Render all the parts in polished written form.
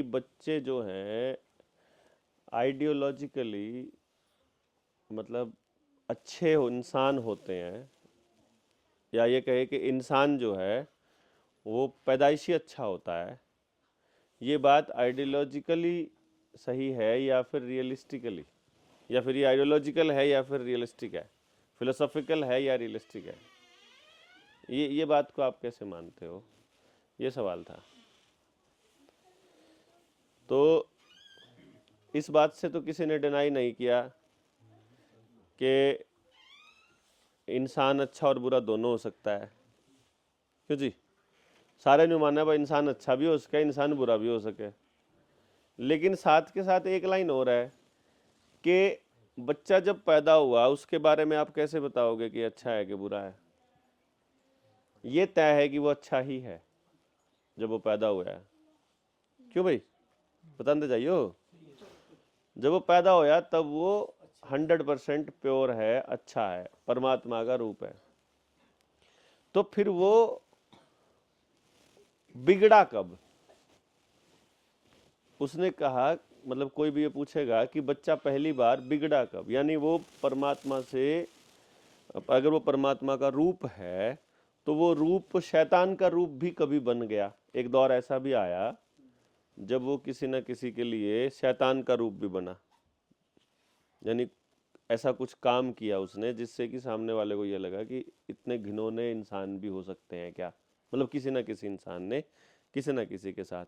बच्चे जो हैं आइडियोलॉजिकली मतलब अच्छे इंसान होते हैं, या ये कहे कि इंसान जो है वो पैदाइशी अच्छा होता है। ये बात आइडियोलॉजिकली सही है या फिर रियलिस्टिकली, या फिर ये आइडियोलॉजिकल है या फिर रियलिस्टिक है, फिलोसॉफिकल है या रियलिस्टिक है? ये बात को आप कैसे मानते हो? ये सवाल था। तो इस बात से तो किसी ने डिनाई नहीं किया कि इंसान अच्छा और बुरा दोनों हो सकता है। क्यों जी? सारे ने माना भाई इंसान अच्छा भी हो सके, इंसान बुरा भी हो सके। लेकिन साथ के साथ एक लाइन और है कि बच्चा जब पैदा हुआ उसके बारे में आप कैसे बताओगे कि अच्छा है कि बुरा है? ये तय है कि वो अच्छा ही है जब वो पैदा हुआ है। क्यों भाई? बताते जाइयो। जब वो पैदा होया तब वो 100% प्योर है, अच्छा है, परमात्मा का रूप है। तो फिर वो बिगड़ा कब? उसने कहा, मतलब कोई भी ये पूछेगा कि बच्चा पहली बार बिगड़ा कब, यानी वो परमात्मा से, अगर वो परमात्मा का रूप है तो वो रूप शैतान का रूप भी कभी बन गया। एक दौर ऐसा भी आया जब वो किसी न किसी के लिए शैतान का रूप भी बना, यानी ऐसा कुछ काम किया उसने जिससे कि सामने वाले को ये लगा कि इतने घिनौने इंसान भी हो सकते हैं क्या, मतलब किसी न किसी इंसान ने किसी न किसी के साथ।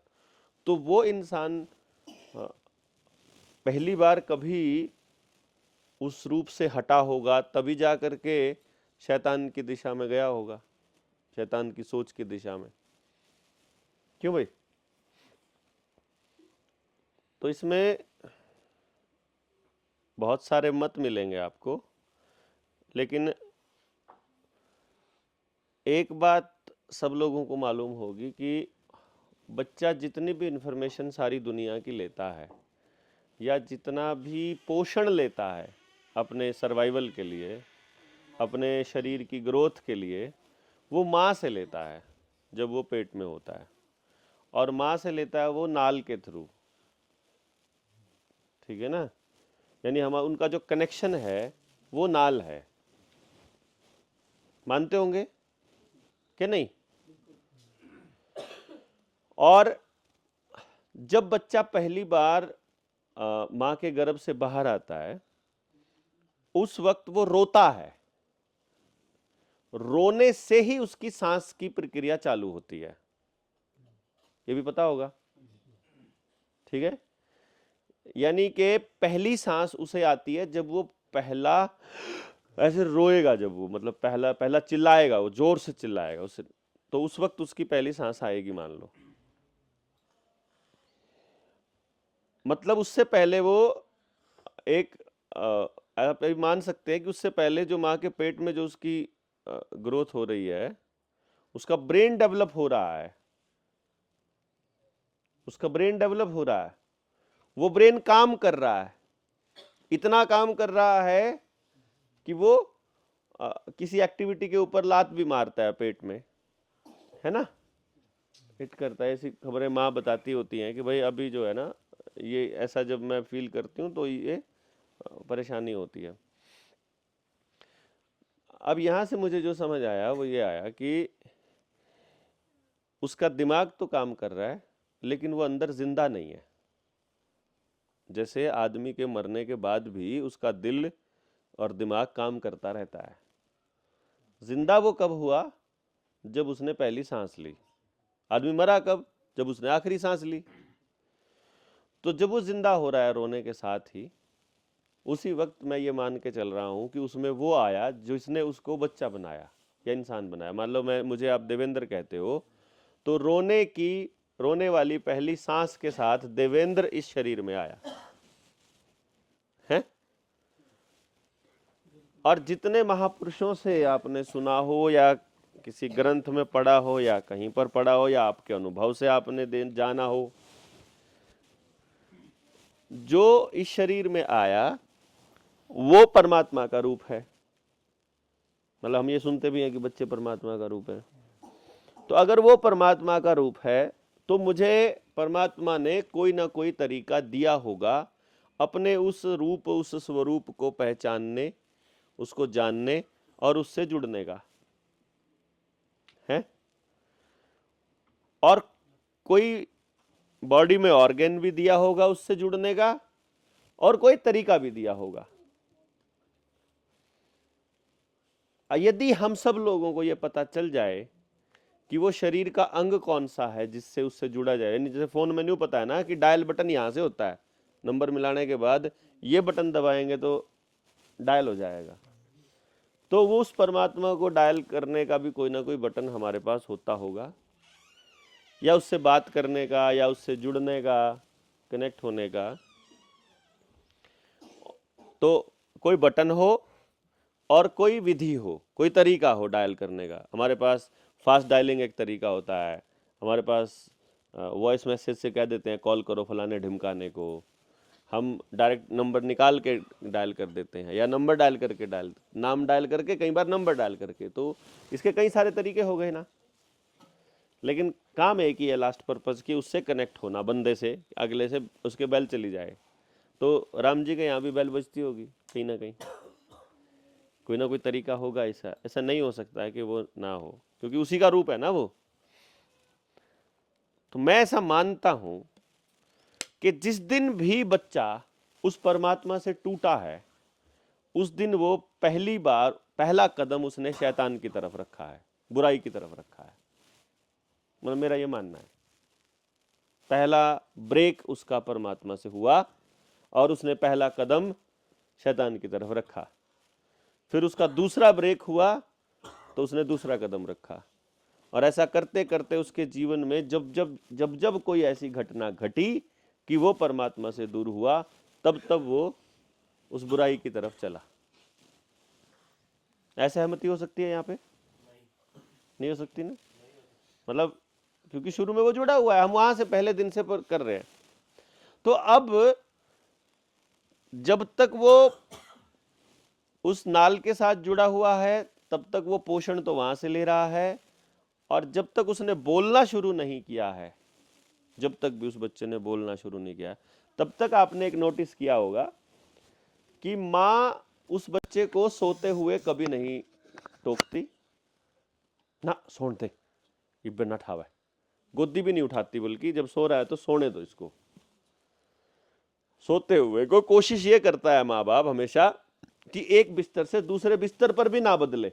तो वो इंसान पहली बार कभी उस रूप से हटा होगा, तभी जा करके शैतान की दिशा में गया होगा, शैतान की सोच की दिशा में। क्यों भाई? तो इसमें बहुत सारे मत मिलेंगे आपको, लेकिन एक बात सब लोगों को मालूम होगी कि बच्चा जितनी भी इंफॉर्मेशन सारी दुनिया की लेता है, या जितना भी पोषण लेता है अपने सर्वाइवल के लिए, अपने शरीर की ग्रोथ के लिए, वो माँ से लेता है जब वो पेट में होता है, और माँ से लेता है वो नाल के थ्रू। ठीक है ना? यानी हम उनका जो कनेक्शन है वो नाल है। मानते होंगे कि नहीं? और जब बच्चा पहली बार माँ के गर्भ से बाहर आता है उस वक्त वो रोता है। रोने से ही उसकी सांस की प्रक्रिया चालू होती है, ये भी पता होगा। ठीक है? यानी कि पहली सांस उसे आती है जब वो पहला ऐसे रोएगा, जब वो मतलब पहला पहला चिल्लाएगा, वो जोर से चिल्लाएगा उसे, तो उस वक्त उसकी पहली सांस आएगी, मान लो। मतलब उससे पहले वो एक आप ये मान सकते हैं कि उससे पहले जो माँ के पेट में जो उसकी ग्रोथ हो रही है, उसका ब्रेन डेवलप हो रहा है, उसका ब्रेन डेवलप हो रहा है, वो ब्रेन काम कर रहा है, इतना काम कर रहा है कि वो किसी एक्टिविटी के ऊपर लात भी मारता है पेट में, है ना? हिट करता है। ऐसी खबरें माँ बताती होती हैं कि भाई अभी जो है ना, ये ऐसा जब मैं फील करती हूँ तो ये परेशानी होती है। अब यहाँ से मुझे जो समझ आया वो ये आया कि उसका दिमाग तो काम कर रहा है लेकिन वो अंदर जिंदा नहीं है। जैसे आदमी के मरने के बाद भी उसका दिल और दिमाग काम करता रहता है। जिंदा वो कब हुआ? जब उसने पहली सांस ली। आदमी मरा कब? जब उसने आखिरी सांस ली। तो जब वो जिंदा हो रहा है रोने के साथ ही, उसी वक्त मैं ये मान के चल रहा हूं कि उसमें वो आया जिसने उसको बच्चा बनाया या इंसान बनाया। मान लो मुझे आप देवेंद्र कहते हो, तो रोने वाली पहली सांस के साथ देवेंद्र इस शरीर में आया है। और जितने महापुरुषों से आपने सुना हो या किसी ग्रंथ में पढ़ा हो या कहीं पर पढ़ा हो या आपके अनुभव से आपने जाना हो, जो इस शरीर में आया वो परमात्मा का रूप है। मतलब हम ये सुनते भी हैं कि बच्चे परमात्मा का रूप है। तो अगर वो परमात्मा का रूप है तो मुझे परमात्मा ने कोई ना कोई तरीका दिया होगा अपने उस रूप, उस स्वरूप को पहचानने, उसको जानने और उससे जुड़ने का है। और कोई बॉडी में ऑर्गन भी दिया होगा उससे जुड़ने का, और कोई तरीका भी दिया होगा। यदि हम सब लोगों को यह पता चल जाए कि वो शरीर का अंग कौन सा है जिससे उससे जुड़ा जाए, यानी जैसे फोन मेन्यू पता है ना कि डायल बटन यहां से होता है, नंबर मिलाने के बाद ये बटन दबाएंगे तो डायल हो जाएगा, तो वो उस परमात्मा को डायल करने का भी कोई ना कोई बटन हमारे पास होता होगा, या उससे बात करने का, या उससे जुड़ने का, कनेक्ट होने का। तो कोई बटन हो और कोई विधि हो, कोई तरीका हो डायल करने का। हमारे पास फास्ट डायलिंग एक तरीका होता है, हमारे पास वॉइस मैसेज से कह देते हैं कॉल करो फलाने ढिमकाने को, हम डायरेक्ट नंबर निकाल के डायल कर देते हैं, या नंबर डायल करके नाम डायल करके, कई बार नंबर डायल करके। तो इसके कई सारे तरीके हो गए ना, लेकिन काम एक ही है लास्ट पर्पज़ की, उससे कनेक्ट होना, बंदे से, अगले से उसके बेल चली जाए। तो राम जी के यहाँ भी बेल बजती होगी कहीं ना कहीं, कोई ना कोई तरीका होगा। ऐसा नहीं हो सकता है कि वो ना हो, क्योंकि उसी का रूप है ना वो। तो मैं ऐसा मानता हूं कि जिस दिन भी बच्चा उस परमात्मा से टूटा है, उस दिन वो पहली बार पहला कदम उसने शैतान की तरफ रखा है, बुराई की तरफ रखा है। मतलब मेरा ये मानना है, पहला ब्रेक उसका परमात्मा से हुआ और उसने पहला कदम शैतान की तरफ रखा। फिर उसका दूसरा ब्रेक हुआ तो उसने दूसरा कदम रखा, और ऐसा करते करते उसके जीवन में जब जब कोई ऐसी घटना घटी कि वो परमात्मा से दूर हुआ, तब तब वो उस बुराई की तरफ चला। ऐसे सहमति हो सकती है यहाँ पे? नहीं हो सकती ना, मतलब क्योंकि शुरू में वो जुड़ा हुआ है, हम वहां से पहले दिन से कर रहे हैं। तो अब जब तक वो उस नाल के साथ जुड़ा हुआ है तब तक वो पोषण तो वहां से ले रहा है, और जब तक उसने बोलना शुरू नहीं किया है, जब तक भी उस बच्चे ने बोलना शुरू नहीं किया, तब तक आपने एक नोटिस किया होगा कि माँ उस बच्चे को सोते हुए कभी नहीं टोकती ना, सोने इब्बे ना ठावा, गोदी भी नहीं उठाती, बल्कि जब सो रहा है तो सोने दो इसको। सोते हुए को कोशिश ये करता है माँ बाप हमेशा कि एक बिस्तर से दूसरे बिस्तर पर भी ना बदले,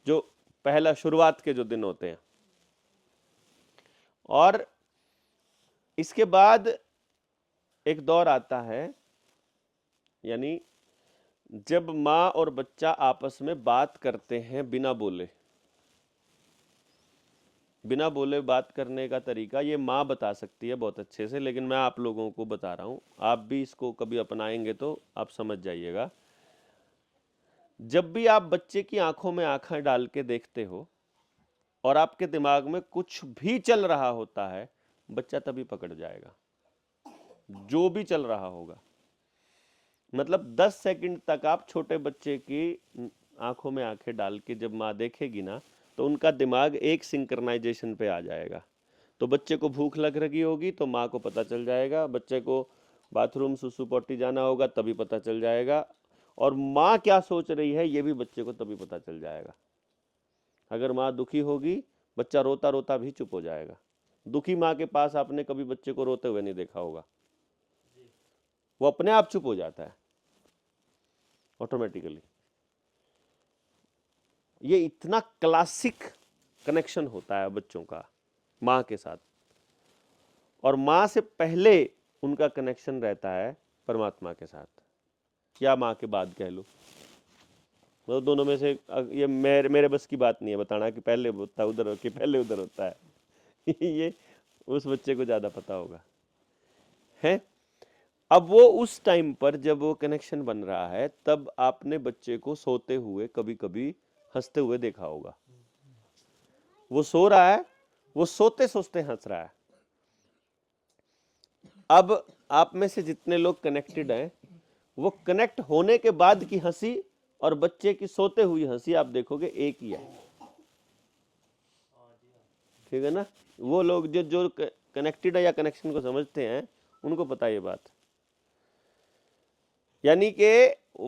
जो पहला शुरुआत के जो दिन होते हैं। और इसके बाद एक दौर आता है, यानी जब माँ और बच्चा आपस में बात करते हैं बिना बोले। बिना बोले बात करने का तरीका ये माँ बता सकती है बहुत अच्छे से, लेकिन मैं आप लोगों को बता रहा हूं, आप भी इसको कभी अपनाएंगे तो आप समझ जाइएगा। जब भी आप बच्चे की आंखों में आंखें डाल के देखते हो और आपके दिमाग में कुछ भी चल रहा होता है, बच्चा तभी पकड़ जाएगा जो भी चल रहा होगा। मतलब 10 सेकंड तक आप छोटे बच्चे की आंखों में आंखें डाल के जब माँ देखेगी ना, तो उनका दिमाग एक सिंक्रोनाइजेशन पे आ जाएगा। तो बच्चे को भूख लग रही होगी तो माँ को पता चल जाएगा, बच्चे को बाथरूम सुसु पोटी जाना होगा तभी पता चल जाएगा, और माँ क्या सोच रही है ये भी बच्चे को तभी पता चल जाएगा। अगर माँ दुखी होगी, बच्चा रोता रोता भी चुप हो जाएगा। दुखी माँ के पास आपने कभी बच्चे को रोते हुए नहीं देखा होगा, वो अपने आप चुप हो जाता है ऑटोमेटिकली। ये इतना क्लासिक कनेक्शन होता है बच्चों का माँ के साथ, और माँ से पहले उनका कनेक्शन रहता है परमात्मा के साथ, या माँ के बाद कह लो। मतलब दोनों में से ये मेरे बस की बात नहीं है बताना कि पहले होता है उधर कि पहले उधर होता है ये उस बच्चे को ज़्यादा पता होगा है। अब वो उस टाइम पर जब वो कनेक्शन बन रहा है, तब आपने बच्चे को सोते हुए कभी कभी हंसते हुए देखा होगा। वो सो रहा है, वो सोते सोते हंस रहा है। अब आप में से जितने लोग कनेक्टेड हैं, वो कनेक्ट होने के बाद की हंसी और बच्चे की सोते हुई हंसी आप देखोगे एक ही है। ठीक है ना। वो लोग जो जो कनेक्टेड है या कनेक्शन को समझते हैं उनको पता है ये बात। यानी कि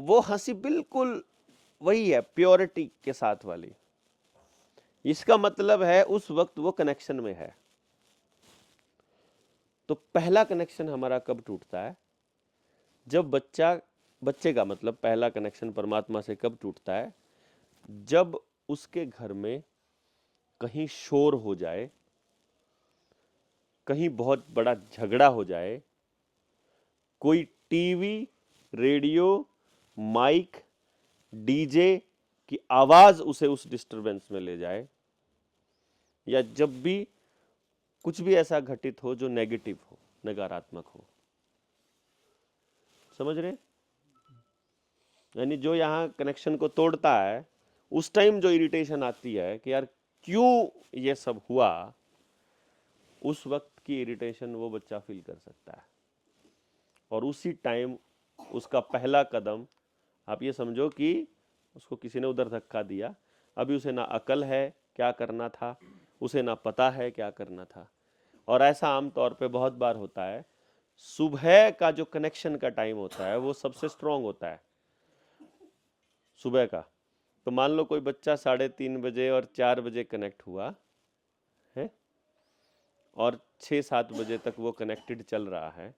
वो हंसी बिल्कुल वही है, प्योरिटी के साथ वाली। इसका मतलब है उस वक्त वो कनेक्शन में है। तो पहला कनेक्शन हमारा कब टूटता है? जब बच्चे का मतलब पहला कनेक्शन परमात्मा से कब टूटता है? जब उसके घर में कहीं शोर हो जाए, कहीं बहुत बड़ा झगड़ा हो जाए, कोई टीवी, रेडियो, माइक, डीजे की आवाज उसे उस डिस्टरबेंस में ले जाए, या जब भी कुछ भी ऐसा घटित हो जो नेगेटिव हो, नकारात्मक हो। समझ रहे? यानी जो यहाँ कनेक्शन को तोड़ता है, उस टाइम जो इरिटेशन आती है कि यार क्यों ये सब हुआ, उस वक्त की इरिटेशन वो बच्चा फील कर सकता है। और उसी टाइम उसका पहला कदम, आप ये समझो कि उसको किसी ने उधर धक्का दिया, अभी उसे ना अकल है क्या करना था, उसे ना पता है क्या करना था। और ऐसा आमतौर पे बहुत बार होता है। सुबह का जो कनेक्शन का टाइम होता है वो सबसे स्ट्रांग होता है सुबह का। तो मान लो कोई बच्चा 3:30 बजे और 4 बजे कनेक्ट हुआ है, और 6-7 बजे तक वो कनेक्टेड चल रहा है,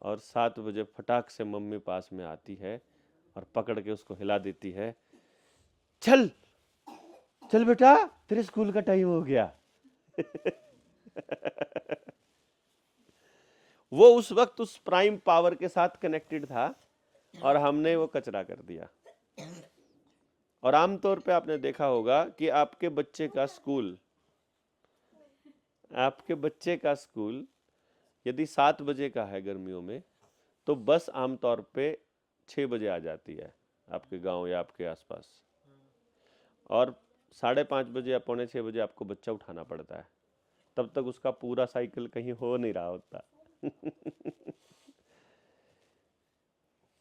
और 7 बजे फटाक से मम्मी पास में आती है और पकड़ के उसको हिला देती है, चल चल बेटा तेरे स्कूल का टाइम हो गया। वो उस वक्त उस प्राइम पावर के साथ कनेक्टेड था और हमने वो कचरा कर दिया। और आमतौर पे आपने देखा होगा कि आपके बच्चे का स्कूल यदि 7 बजे का है गर्मियों में, तो बस आमतौर पे 6 बजे आ जाती है आपके गांव या आपके आसपास, और 5:30 बजे या 5:45 बजे आपको बच्चा उठाना पड़ता है। तब तक उसका पूरा साइकिल कहीं हो नहीं रहा होता।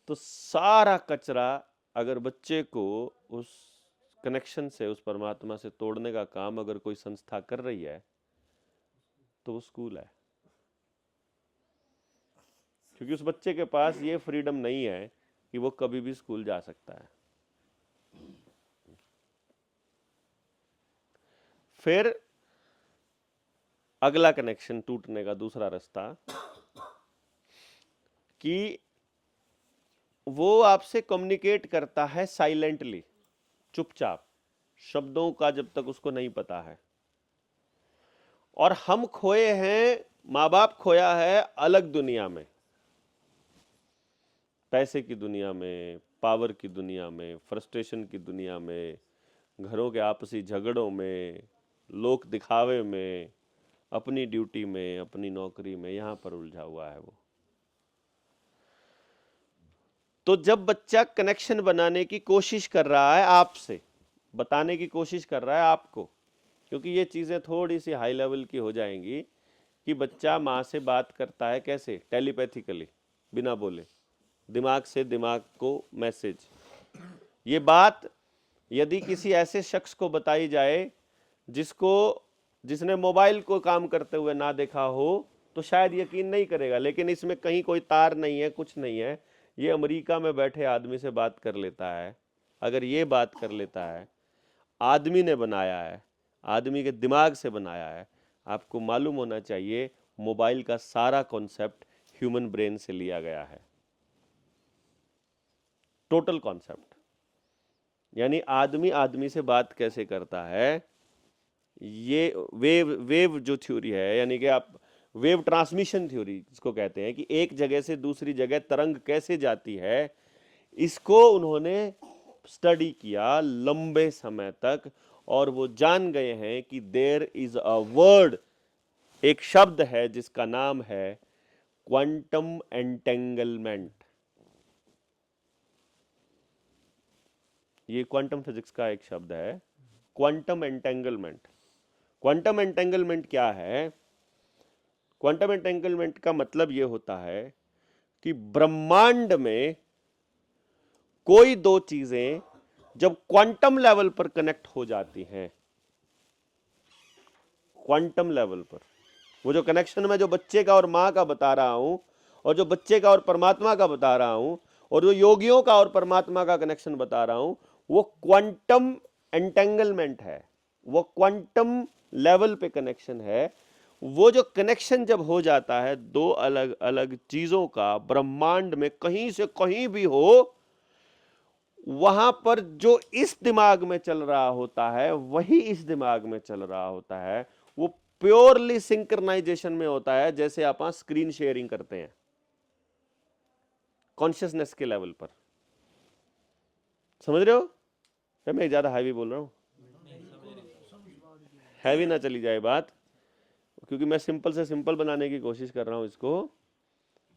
तो सारा कचरा अगर बच्चे को उस कनेक्शन से, उस परमात्मा से तोड़ने का काम अगर कोई संस्था कर रही है तो वो स्कूल है। क्योंकि उस बच्चे के पास ये फ्रीडम नहीं है कि वो कभी भी स्कूल जा सकता है। फिर अगला कनेक्शन टूटने का दूसरा रास्ता, कि वो आपसे कम्युनिकेट करता है साइलेंटली, चुपचाप, शब्दों का जब तक उसको नहीं पता है। और हम खोए हैं, माँ बाप खोया है अलग दुनिया में, पैसे की दुनिया में, पावर की दुनिया में, फ्रस्ट्रेशन की दुनिया में, घरों के आपसी झगड़ों में, लोक दिखावे में, अपनी ड्यूटी में, अपनी नौकरी में, यहां पर उलझा हुआ है वो। तो जब बच्चा कनेक्शन बनाने की कोशिश कर रहा है आपसे, बताने की कोशिश कर रहा है आपको, क्योंकि ये चीजें थोड़ी सी हाई लेवल की हो जाएंगी, कि बच्चा माँ से बात करता है कैसे, टेलीपैथिकली, बिना बोले, दिमाग से दिमाग को मैसेज। ये बात यदि किसी ऐसे शख्स को बताई जाए जिसने मोबाइल को काम करते हुए ना देखा हो, तो शायद यकीन नहीं करेगा। लेकिन इसमें कहीं कोई तार नहीं है, कुछ नहीं है, ये अमेरिका में बैठे आदमी से बात कर लेता है। अगर ये बात कर लेता है, आदमी ने बनाया है, आदमी के दिमाग से बनाया है। आपको मालूम होना चाहिए मोबाइल का सारा कॉन्सेप्ट ह्यूमन ब्रेन से लिया गया है, टोटल कॉन्सेप्ट। यानी आदमी आदमी से बात कैसे करता है, ये वेव जो थ्योरी है, यानी कि आप वेव ट्रांसमिशन थ्योरी जिसको कहते हैं, कि एक जगह से दूसरी जगह तरंग कैसे जाती है, इसको उन्होंने स्टडी किया लंबे समय तक। और वो जान गए हैं कि देयर इज अ वर्ड, एक शब्द है जिसका नाम है क्वांटम एंटेंगलमेंट। ये क्वांटम फिजिक्स का एक शब्द है, क्वांटम एंटेंगलमेंट। क्वांटम एंटेंगलमेंट क्या है? क्वांटम एंटेंगलमेंट का मतलब यह होता है कि ब्रह्मांड में कोई दो चीजें जब क्वांटम लेवल पर कनेक्ट हो जाती हैं, क्वांटम लेवल पर। वो जो कनेक्शन मैं जो बच्चे का और माँ का बता रहा हूं, और जो बच्चे का और परमात्मा का बता रहा हूं, और जो योगियों का और परमात्मा का कनेक्शन बता रहा हूं, वो क्वांटम एंटेंगलमेंट है, वो क्वांटम लेवल पे कनेक्शन है। वो जो कनेक्शन जब हो जाता है दो अलग अलग चीजों का, ब्रह्मांड में कहीं से कहीं भी हो, वहां पर जो इस दिमाग में चल रहा होता है वही इस दिमाग में चल रहा होता है। वो प्योरली सिंक्रनाइजेशन में होता है, जैसे आप स्क्रीन शेयरिंग करते हैं कॉन्शियसनेस के लेवल पर। समझ रहे हो? मैं ज्यादा हैवी बोल रहा हूं? हैवी ना चली जाए बात, क्योंकि मैं सिंपल से सिंपल बनाने की कोशिश कर रहा हूं इसको,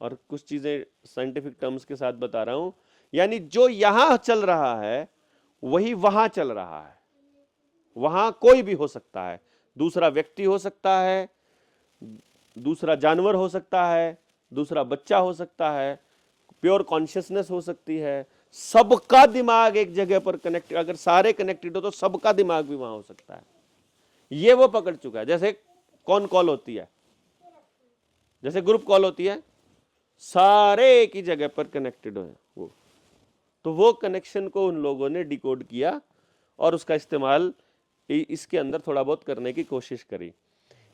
और कुछ चीजें साइंटिफिक टर्म्स के साथ बता रहा हूं। यानी जो यहां चल रहा है वही वहां चल रहा है। वहां कोई भी हो सकता है, दूसरा व्यक्ति हो सकता है, दूसरा जानवर हो सकता है, दूसरा बच्चा हो सकता है, प्योर कॉन्शियसनेस हो सकती है। सबका दिमाग एक जगह पर कनेक्टेड, अगर सारे कनेक्टेड हो तो सबका दिमाग भी वहां हो सकता है। ये वो पकड़ चुका है। जैसे कौन कॉल होती है, जैसे ग्रुप कॉल होती है, सारे एक ही जगह पर कनेक्टेड है वो, तो वो कनेक्शन को उन लोगों ने डिकोड किया और उसका इस्तेमाल इसके अंदर थोड़ा बहुत करने की कोशिश करी।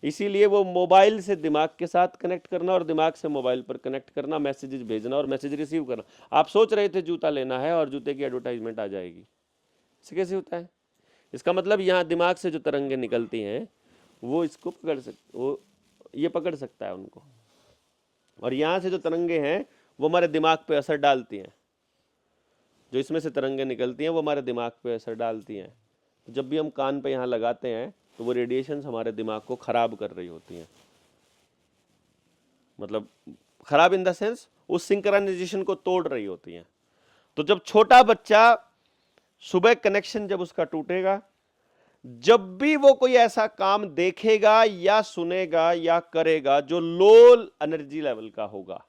इसीलिए वो मोबाइल से दिमाग के साथ कनेक्ट करना और दिमाग से मोबाइल पर कनेक्ट करना, मैसेजेस भेजना और मैसेज रिसीव करना। आप सोच रहे थे जूता लेना है और जूते की एडवर्टाइजमेंट आ जाएगी, इसे कैसे होता है? इसका मतलब यहाँ दिमाग से जो तरंगें निकलती हैं वो इसको पकड़ वो ये पकड़ सकता है उनको, और यहाँ से जो तरंगे हैं वो हमारे दिमाग पे असर डालती हैं। जो इसमें से तरंगें निकलती हैं वो हमारे दिमाग पे असर डालती हैं। तो जब भी हम कान पे यहाँ लगाते हैं तो वो रेडिएशंस हमारे दिमाग को खराब कर रही होती हैं। मतलब खराब इन द सेंस उस सिंक्रोनाइजेशन को तोड़ रही होती हैं। तो जब छोटा बच्चा सुबह कनेक्शन जब उसका टूटेगा, जब भी वो कोई ऐसा काम देखेगा या सुनेगा या करेगा जो लो एनर्जी लेवल का होगा,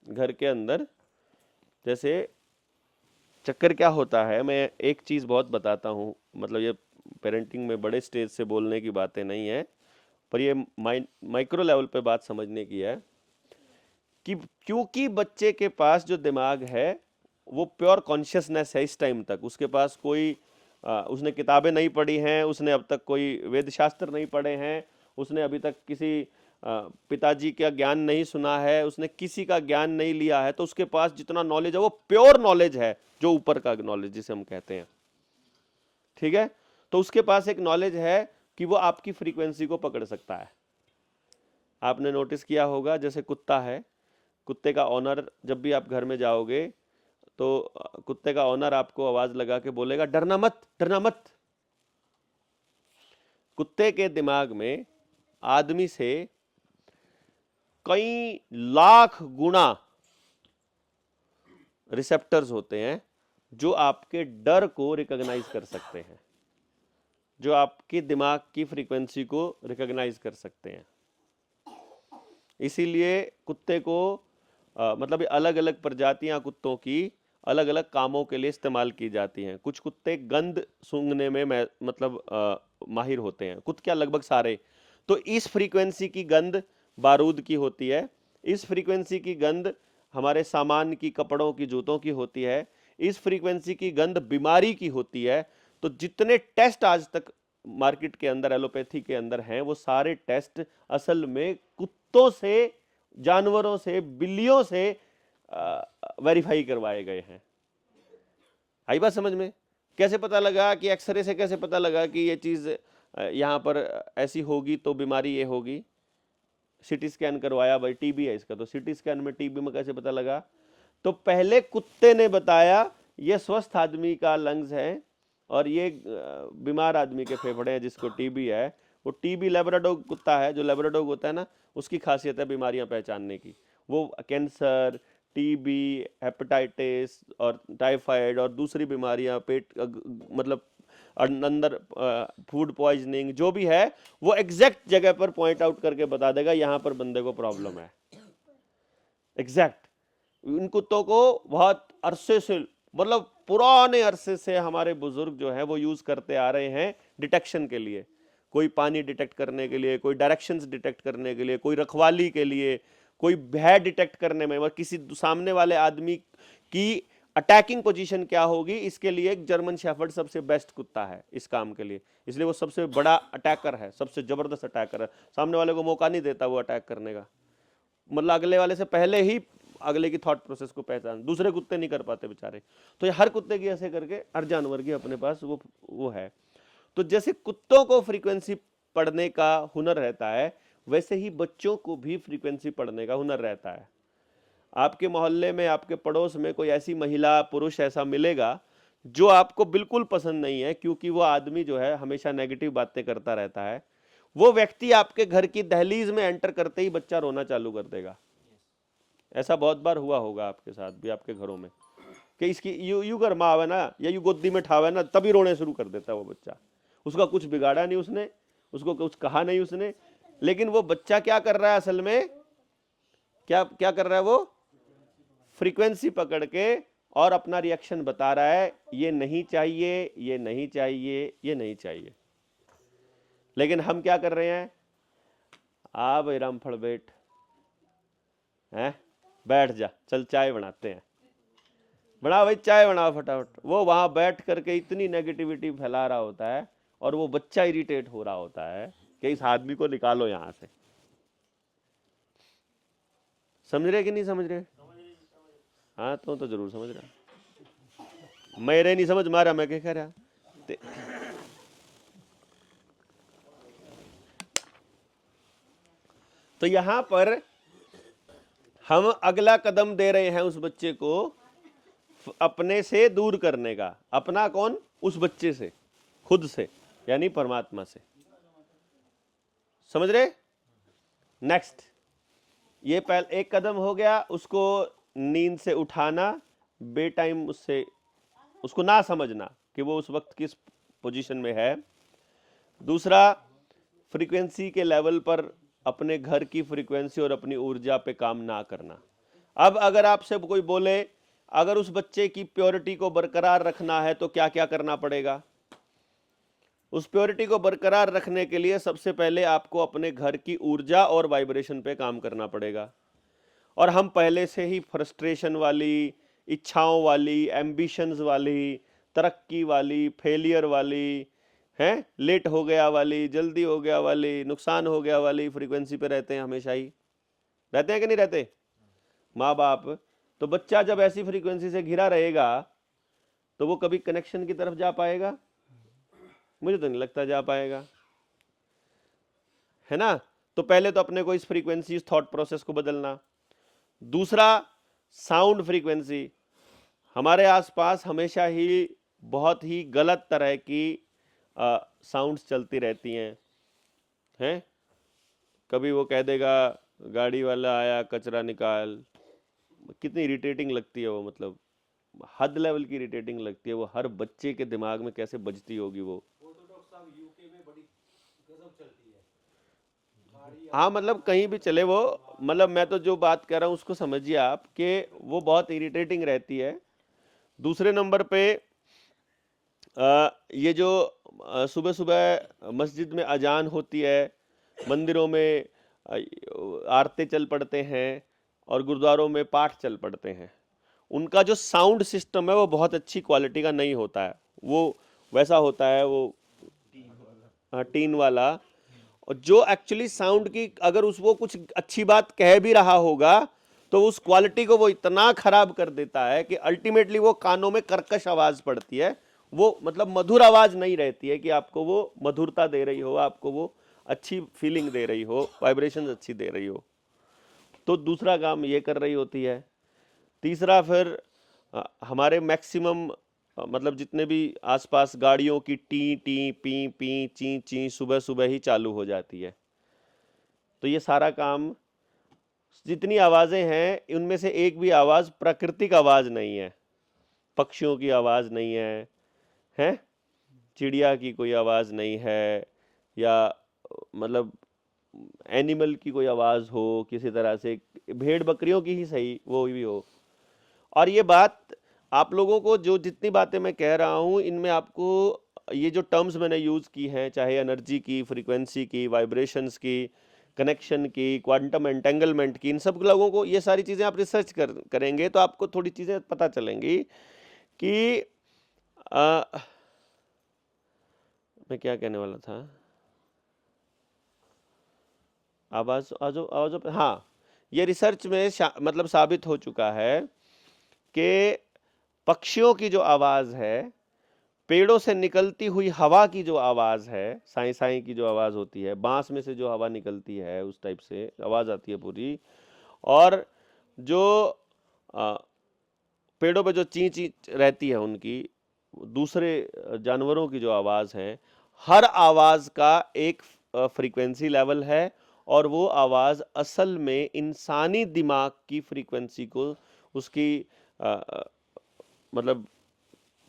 घर के अंदर जैसे चक्कर क्या होता है, मैं एक चीज बहुत बताता हूं, मतलब ये पेरेंटिंग में बड़े स्टेज से बोलने की बातें नहीं है, पर ये माइक्रो लेवल पे बात समझने की है कि क्योंकि बच्चे के पास जो दिमाग है वो प्योर कॉन्शियसनेस है इस टाइम तक, उसके पास कोई उसने किताबें नहीं पढ़ी हैं, उसने अब तक कोई वेद शास्त्र नहीं पढ़े हैं, उसने अभी तक किसी पिताजी का ज्ञान नहीं सुना है, उसने किसी का ज्ञान नहीं लिया है, तो उसके पास जितना नॉलेज है वो प्योर नॉलेज है, जो ऊपर का नॉलेज जिसे हम कहते हैं। ठीक है? तो उसके पास एक नॉलेज है कि वो आपकी फ्रीक्वेंसी को पकड़ सकता है। आपने नोटिस किया होगा, जैसे कुत्ता है, कुत्ते का ऑनर, जब भी आप घर में जाओगे तो कुत्ते का ऑनर आपको आवाज लगा के बोलेगा डरना मत, डरना मत। कुत्ते के दिमाग में आदमी से कई लाख गुना रिसेप्टर्स होते हैं जो आपके डर को रिकॉग्नाइज कर सकते हैं, जो आपके दिमाग की फ्रीक्वेंसी को रिकॉग्नाइज कर सकते हैं। इसीलिए कुत्ते को मतलब अलग अलग प्रजातियां कुत्तों की अलग अलग कामों के लिए इस्तेमाल की जाती हैं। कुछ कुत्ते गंध सूंघने में मतलब माहिर होते हैं, कुत्ते क्या लगभग सारे। तो इस फ्रीक्वेंसी की गंध बारूद की होती है, इस फ्रीक्वेंसी की गंध हमारे सामान की, कपड़ों की, जूतों की होती है, इस फ्रीक्वेंसी की गंध बीमारी की होती है। तो जितने टेस्ट आज तक मार्केट के अंदर एलोपैथी के अंदर हैं, वो सारे टेस्ट असल में कुत्तों से, जानवरों से, बिल्लियों से वेरीफाई करवाए गए हैं। आई बात समझ में? कैसे पता लगा कि एक्सरे से कैसे पता लगा कि ये चीज यहाँ पर ऐसी होगी तो बीमारी ये होगी? सीटी स्कैन करवाया, भाई टीबी है इसका, तो सीटी स्कैन में टीबी में कैसे पता लगा? तो पहले कुत्ते ने बताया ये स्वस्थ आदमी का लंग्स है और ये बीमार आदमी के फेफड़े हैं जिसको टीबी है। वो टीबी लेब्राडोग कुत्ता है, जो लेब्राडोग होता है ना, उसकी खासियत है बीमारियां पहचानने की। वो कैंसर, टीबी, हेपेटाइटिस और टाइफाइड और दूसरी बीमारियां, पेट मतलब अंदर फूड पॉइजनिंग जो भी है, वो एग्जैक्ट जगह पर पॉइंट आउट करके बता देगा यहां पर बंदे को प्रॉब्लम है। एग्जैक्ट। इन कुत्तों को बहुत अरसे से, मतलब पुराने अरसे से हमारे बुजुर्ग जो हैं वो यूज करते आ रहे हैं डिटेक्शन के लिए। कोई पानी डिटेक्ट करने के लिए, कोई डायरेक्शंस डिटेक्ट करने के लिए, कोई रखवाली के लिए, कोई भय डिटेक्ट करने में, किसी सामने वाले आदमी की अटैकिंग पोजीशन क्या होगी, इसके लिए एक जर्मन शेफर्ड सबसे बेस्ट कुत्ता है इस काम के लिए। इसलिए वो सबसे बड़ा अटैकर है, सबसे जबरदस्त अटैकर है, सामने वाले को मौका नहीं देता वो अटैक करने का, मतलब अगले वाले से पहले ही अगले की थॉट प्रोसेस को पहचान। दूसरे कुत्ते नहीं कर पाते बेचारे। तो ये हर कुत्ते की ऐसे करके हर जानवर की अपने पास वो है। तो जैसे कुत्तों को फ्रीक्वेंसी पढ़ने का हुनर रहता है, वैसे ही बच्चों को भी फ्रीक्वेंसी पढ़ने का हुनर रहता है। आपके मोहल्ले में, आपके पड़ोस में कोई ऐसी महिला पुरुष ऐसा मिलेगा जो आपको बिल्कुल पसंद नहीं है, क्योंकि वो आदमी जो है हमेशा नेगेटिव बातें करता रहता है, वो व्यक्ति आपके घर की दहलीज में एंटर करते ही बच्चा रोना चालू कर देगा। ऐसा बहुत बार हुआ होगा आपके साथ भी, आपके घरों में, कि इसकी यू गरमा आवे ना, या यू गोदी में ठावे ना, तभी रोने शुरू कर देता है वो बच्चा। उसका कुछ बिगाड़ा नहीं उसने, उसको कुछ कहा नहीं उसने, लेकिन वो बच्चा क्या कर रहा है असल में, क्या क्या कर रहा है, वो फ्रीक्वेंसी पकड़ के और अपना रिएक्शन बता रहा है, ये नहीं चाहिए, ये नहीं चाहिए, ये नहीं चाहिए। लेकिन हम क्या कर रहे हैं, आ भाई रामफल बैठ, हैं, बैठ जा, चल चाय बनाते हैं, बना भाई चाय बना फटाफट। वो वहां बैठ करके इतनी नेगेटिविटी फैला रहा होता है, और वो बच्चा इरिटेट हो रहा होता है कि इस आदमी को निकालो यहां से। समझ रहे कि नहीं समझ रहे? हाँ तो जरूर समझ रहा। मेरे नहीं समझ मारा, मैं क्या कह रहा। तो यहां पर हम अगला कदम दे रहे हैं उस बच्चे को अपने से दूर करने का। अपना कौन? उस बच्चे से, खुद से, यानी परमात्मा से। समझ रहे? नेक्स्ट, ये पहले एक कदम हो गया, उसको नींद से उठाना, बे टाइम उससे उसको ना समझना कि वो उस वक्त किस पोजीशन में है। दूसरा, फ्रीक्वेंसी के लेवल पर अपने घर की फ्रीक्वेंसी और अपनी ऊर्जा पे काम ना करना। अब अगर आपसे कोई बोले अगर उस बच्चे की प्योरिटी को बरकरार रखना है तो क्या क्या करना पड़ेगा? उस प्योरिटी को बरकरार रखने के लिए सबसे पहले आपको अपने घर की ऊर्जा और वाइब्रेशन पे काम करना पड़ेगा। और हम पहले से ही फ्रस्ट्रेशन वाली, इच्छाओं वाली, एम्बिशंस वाली, तरक्की वाली, फेलियर वाली, हैं, लेट हो गया वाली, जल्दी हो गया वाली, नुकसान हो गया वाली फ्रीक्वेंसी पे रहते हैं। हमेशा ही रहते हैं कि नहीं रहते माँ बाप? तो बच्चा जब ऐसी फ्रीक्वेंसी से घिरा रहेगा तो वो कभी कनेक्शन की तरफ जा पाएगा? मुझे तो नहीं लगता जा पाएगा, है ना। तो पहले तो अपने को इस फ्रीक्वेंसी, इस थॉट प्रोसेस को बदलना। दूसरा, साउंड फ्रीक्वेंसी। हमारे आसपास हमेशा ही बहुत ही गलत तरह की साउंड्स चलती रहती हैं। कभी वो कह देगा गाड़ी वाला आया कचरा निकाल, कितनी इरिटेटिंग लगती है वो, मतलब हद लेवल की इरिटेटिंग लगती है वो। हर बच्चे के दिमाग में कैसे बजती होगी वो। हाँ मतलब कहीं भी चले वो, मतलब मैं तो जो बात कर रहा हूँ उसको समझिए आप, कि वो बहुत इरिटेटिंग रहती है। दूसरे नंबर पे ये जो सुबह सुबह मस्जिद में अजान होती है, मंदिरों में आरते चल पड़ते हैं और गुरुद्वारों में पाठ चल पड़ते हैं, उनका जो साउंड सिस्टम है वो बहुत अच्छी क्वालिटी का नहीं होता है। वो वैसा होता है वो टीन वाला, और जो एक्चुअली साउंड की, अगर वो कुछ अच्छी बात कह भी रहा होगा तो उस क्वालिटी को वो इतना खराब कर देता है कि अल्टीमेटली वो कानों में कर्कश आवाज पड़ती है। वो मतलब मधुर आवाज नहीं रहती है कि आपको वो मधुरता दे रही हो, आपको वो अच्छी फीलिंग दे रही हो, वाइब्रेशन अच्छी दे रही हो। तो दूसरा काम ये कर रही होती है। तीसरा, फिर हमारे मैक्सिमम मतलब जितने भी आसपास गाड़ियों की टी टी पी पी ची ची सुबह सुबह ही चालू हो जाती है। तो ये सारा काम, जितनी आवाज़ें हैं उनमें से एक भी आवाज़ प्राकृतिक आवाज़ नहीं है। पक्षियों की आवाज़ नहीं है, हैं, चिड़िया की कोई आवाज़ नहीं है, या मतलब एनिमल की कोई आवाज़ हो किसी तरह से, भेड़ बकरियों की ही सही वो भी हो। और ये बात आप लोगों को, जो जितनी बातें मैं कह रहा हूँ इनमें आपको ये जो टर्म्स मैंने यूज़ की हैं, चाहे एनर्जी की, फ्रीक्वेंसी की, वाइब्रेशंस की, कनेक्शन की, क्वांटम एंटेंगलमेंट की, इन सब लोगों को, ये सारी चीज़ें आप रिसर्च करेंगे तो आपको थोड़ी चीज़ें पता चलेंगी कि मैं क्या कहने वाला था, आवाज आवाज हाँ, ये रिसर्च में मतलब साबित हो चुका है कि पक्षियों की जो आवाज़ है, पेड़ों से निकलती हुई हवा की जो आवाज़ है, साई साई की जो आवाज़ होती है, बांस में से जो हवा निकलती है उस टाइप से आवाज़ आती है पूरी, और जो पेड़ों पे जो ची ची रहती है उनकी, दूसरे जानवरों की जो आवाज़ है, हर आवाज़ का एक फ्रीक्वेंसी लेवल है, और वो आवाज़ असल में इंसानी दिमाग की फ्रीक्वेंसी को, उसकी मतलब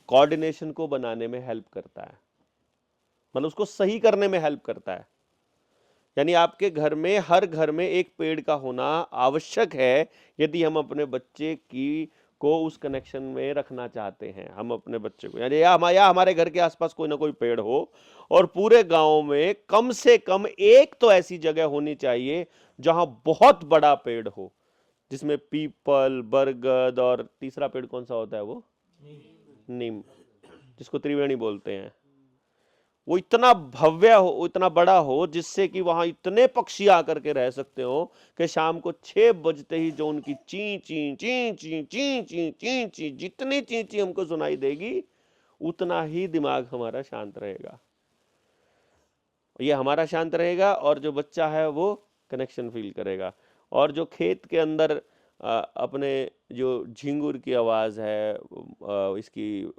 कोऑर्डिनेशन को बनाने में हेल्प करता है, मतलब उसको सही करने में हेल्प करता है। यानी आपके घर में, हर घर में एक पेड़ का होना आवश्यक है यदि हम अपने बच्चे की को उस कनेक्शन में रखना चाहते हैं। हम अपने बच्चे को, यानी या हमारे घर के आसपास कोई ना कोई पेड़ हो, और पूरे गांव में कम से कम एक तो ऐसी जगह होनी चाहिए जहां बहुत बड़ा पेड़ हो, जिसमें पीपल, बरगद, और तीसरा पेड़ कौन सा होता है वो, नीम, जिसको त्रिवेणी बोलते हैं, वो इतना भव्य हो, इतना बड़ा हो, जिससे कि वहां इतने पक्षी आकर के रह सकते हो कि शाम को 6 बजते ही जो उनकी ची ची ची ची ची ची ची ची जितनी ची ची हमको सुनाई देगी, उतना ही दिमाग हमारा शांत रहेगा, ये हमारा शांत रहेगा, और जो बच्चा है वो कनेक्शन फील करेगा। और जो खेत के अंदर अपने जो झिंगुर की आवाज़ है, इसकी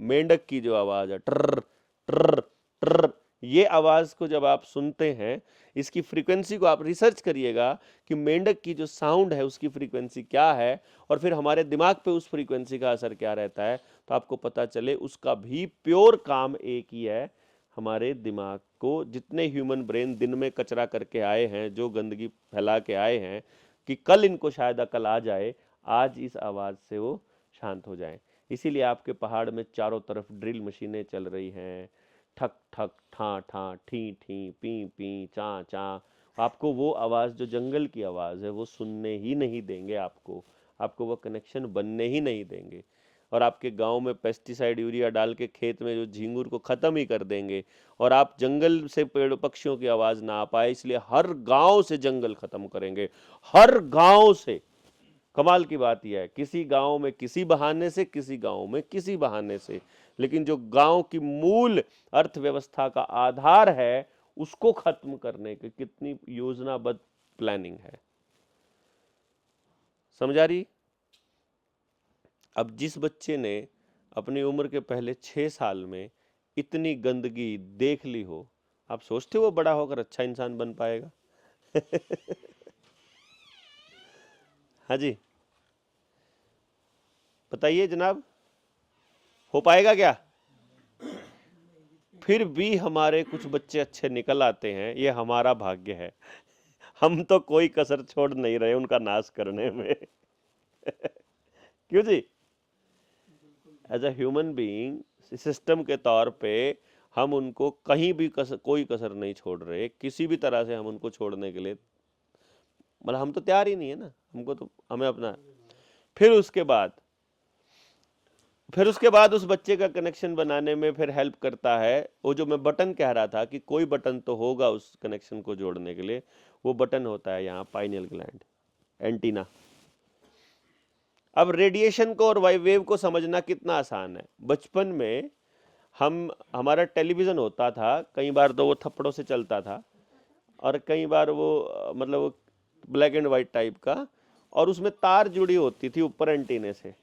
मेंढक की जो आवाज़ है, ट्र ट्र ट्र, ये आवाज़ को जब आप सुनते हैं, इसकी फ्रीक्वेंसी को आप रिसर्च करिएगा कि मेंढक की जो साउंड है उसकी फ्रीक्वेंसी क्या है, और फिर हमारे दिमाग पे उस फ्रीक्वेंसी का असर क्या रहता है, तो आपको पता चले उसका भी प्योर काम एक ही है, हमारे दिमाग को, जितने ह्यूमन ब्रेन दिन में कचरा करके आए हैं, जो गंदगी फैला के आए हैं, कि कल इनको शायद अकल आ जाए, आज इस आवाज़ से वो शांत हो जाए। इसीलिए आपके पहाड़ में चारों तरफ ड्रिल मशीनें चल रही हैं, ठक ठक ठा ठा ठी ठी पी पी चा चा, आपको वो आवाज़, जो जंगल की आवाज़ है, वो सुनने ही नहीं देंगे, आपको वो कनेक्शन बनने ही नहीं देंगे, और आपके गांव में पेस्टिसाइड यूरिया डाल के खेत में जो झींगुर को ख़त्म ही कर देंगे, और आप जंगल से पेड़ पक्षियों की आवाज़ ना आ पाए, इसलिए हर गांव से जंगल ख़त्म करेंगे, हर गांव से। कमाल की बात यह है, किसी गांव में किसी बहाने से, किसी गांव में किसी बहाने से, लेकिन जो गांव की मूल अर्थव्यवस्था का आधार है, उसको खत्म करने की कितनी योजनाबद्ध प्लानिंग है, समझ आ रही? अब जिस बच्चे ने अपनी उम्र के पहले 6 साल में इतनी गंदगी देख ली हो, आप सोचते हो वो बड़ा होकर अच्छा इंसान बन पाएगा? हाँ जी, बताइए जनाब, हो पाएगा क्या? फिर भी हमारे कुछ बच्चे अच्छे निकल आते हैं, ये हमारा भाग्य है, हम तो कोई कसर छोड़ नहीं रहे उनका नाश करने में। क्यों जी? As a human being, system के तौर पे हम उनको कहीं भी कोई कसर नहीं छोड़ रहे, किसी भी तरह से हम उनको छोड़ने के लिए, मतलब हम तो तैयार ही नहीं है ना, हमको तो, हमें अपना, फिर उसके बाद उस बच्चे का कनेक्शन बनाने में फिर हेल्प करता है वो, जो मैं बटन कह रहा था कि कोई बटन तो होगा उस कनेक्शन को जोड़ने के लिए, वो बटन होता है यहाँ पाइनियल ग्लैंड, एंटीना। अब रेडिएशन को और वेव को समझना कितना आसान है। बचपन में हमारा टेलीविज़न होता था, कई बार तो वो थप्पड़ों से चलता था, और कई बार वो मतलब वो ब्लैक एंड वाइट टाइप का, और उसमें तार जुड़ी होती थी ऊपर एंटीने से।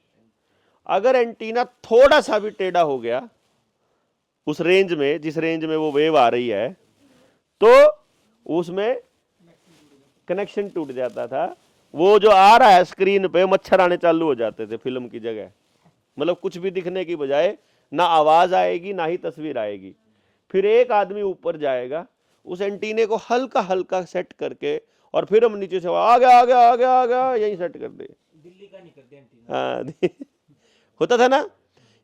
अगर एंटीना थोड़ा सा भी टेढ़ा हो गया उस रेंज में, जिस रेंज में वो वेव आ रही है, तो उसमें कनेक्शन टूट जाता था। वो जो आ रहा है स्क्रीन पे, मच्छर आने चालू हो जाते थे फिल्म की जगह, मतलब कुछ भी दिखने की बजाय ना आवाज आएगी ना ही तस्वीर आएगी। फिर एक आदमी ऊपर जाएगा, उस एंटीने को हल्का हल्का सेट करके, और फिर हम नीचे से आ गया आ गया आ गया आ गया यही सेट कर दे, दिल्ली का नहीं कर दे एंटीना। हाँ होता था ना,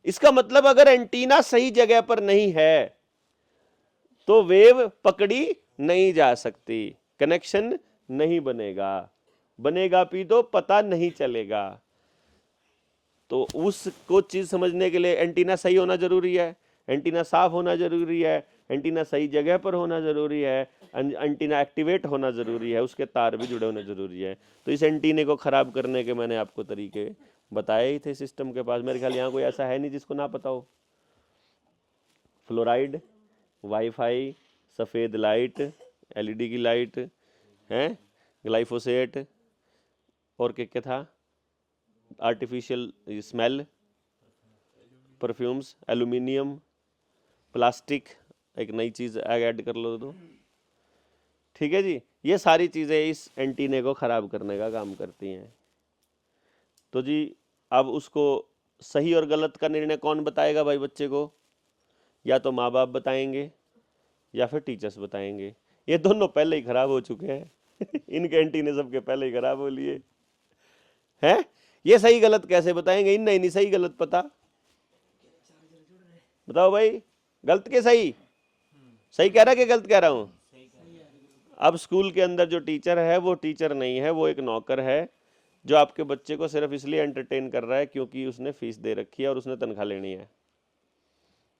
इसका मतलब अगर एंटीना सही जगह पर नहीं है तो वेव पकड़ी नहीं जा सकती, कनेक्शन नहीं बनेगा, बनेगा भी तो पता नहीं चलेगा। तो उसको चीज समझने के लिए एंटीना सही होना जरूरी है, एंटीना साफ होना जरूरी है, एंटीना सही जगह पर होना जरूरी है, एंटीना एक्टिवेट होना जरूरी है, उसके तार भी जुड़े होने जरूरी है। तो इस एंटीने को खराब करने के मैंने आपको तरीके बताए ही थे सिस्टम के पास। मेरे ख्याल यहाँ कोई ऐसा है नहीं जिसको ना पता हो। फ्लोराइड, वाईफाई, सफ़ेद लाइट, एलईडी की लाइट है, ग्लाइफोसेट, और क्या था, artificial smell, perfumes, aluminium, plastic, एक नई चीज़ ऐड कर लो तो ठीक है जी। ये सारी चीज़ें इस एंटीने को ख़राब करने का काम करती हैं। तो जी अब उसको सही और गलत का निर्णय कौन बताएगा भाई बच्चे को? या तो माँ बाप बताएंगे या फिर टीचर्स बताएंगे। ये दोनों पहले ही खराब हो चुके हैं इनके एंटीने सबके पहले ही खराब हो लिए हैं। ये सही गलत कैसे बताएंगे? इन्हें नहीं सही गलत पता। बताओ भाई, गलत के सही? सही कह रहा कि गलत कह रहा हूं? अब स्कूल के अंदर जो टीचर है वो टीचर नहीं है, वो एक नौकर है जो आपके बच्चे को सिर्फ इसलिए एंटरटेन कर रहा है क्योंकि उसने फीस दे रखी है और उसने तनख्वाह लेनी है,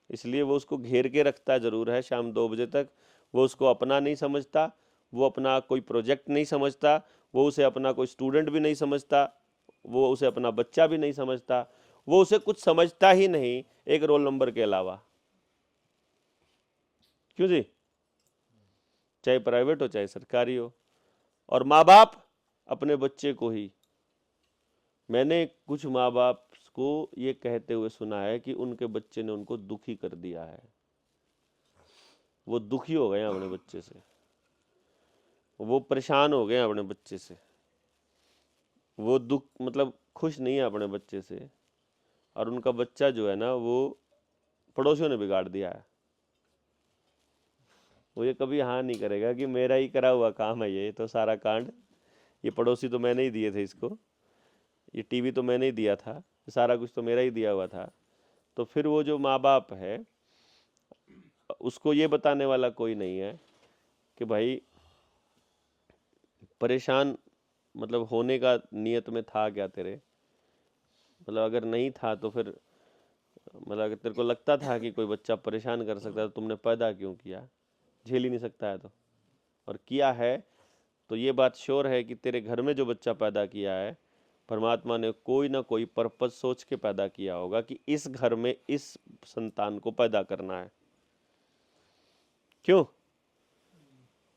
इसलिए वो उसको घेर के रखता जरूर है शाम 2 बजे तक। वो उसको अपना नहीं समझता, वो अपना कोई प्रोजेक्ट नहीं समझता, वो उसे अपना कोई स्टूडेंट भी नहीं समझता, वो उसे अपना बच्चा भी नहीं समझता, वो उसे कुछ समझता ही नहीं एक रोल नंबर के अलावा। क्यों जी? चाहे प्राइवेट हो चाहे सरकारी हो। और माँ बाप अपने बच्चे को ही, मैंने कुछ माँ बाप को ये कहते हुए सुना है कि उनके बच्चे ने उनको दुखी कर दिया है, वो दुखी हो गए अपने बच्चे से, वो परेशान हो गए अपने बच्चे से, वो दुख मतलब खुश नहीं है अपने बच्चे से, और उनका बच्चा जो है ना वो पड़ोसियों ने बिगाड़ दिया है। वो ये कभी हाँ नहीं करेगा कि मेरा ही करा हुआ काम है ये तो सारा कांड, ये पड़ोसी तो मैंने ही दिए थे इसको, ये टीवी तो मैंने ही दिया था, सारा कुछ तो मेरा ही दिया हुआ था। तो फिर वो जो माँ बाप है उसको ये बताने वाला कोई नहीं है कि भाई परेशान मतलब होने का नियत में था क्या तेरे, मतलब अगर नहीं था तो फिर मतलब अगर तेरे को लगता था कि कोई बच्चा परेशान कर सकता है तो तुमने पैदा क्यों किया? झेल ही नहीं सकता है तो, और किया है तो ये बात श्योर है कि तेरे घर में जो बच्चा पैदा किया है परमात्मा ने कोई ना कोई पर्पस सोच के पैदा किया होगा कि इस घर में इस संतान को पैदा करना है। क्यों?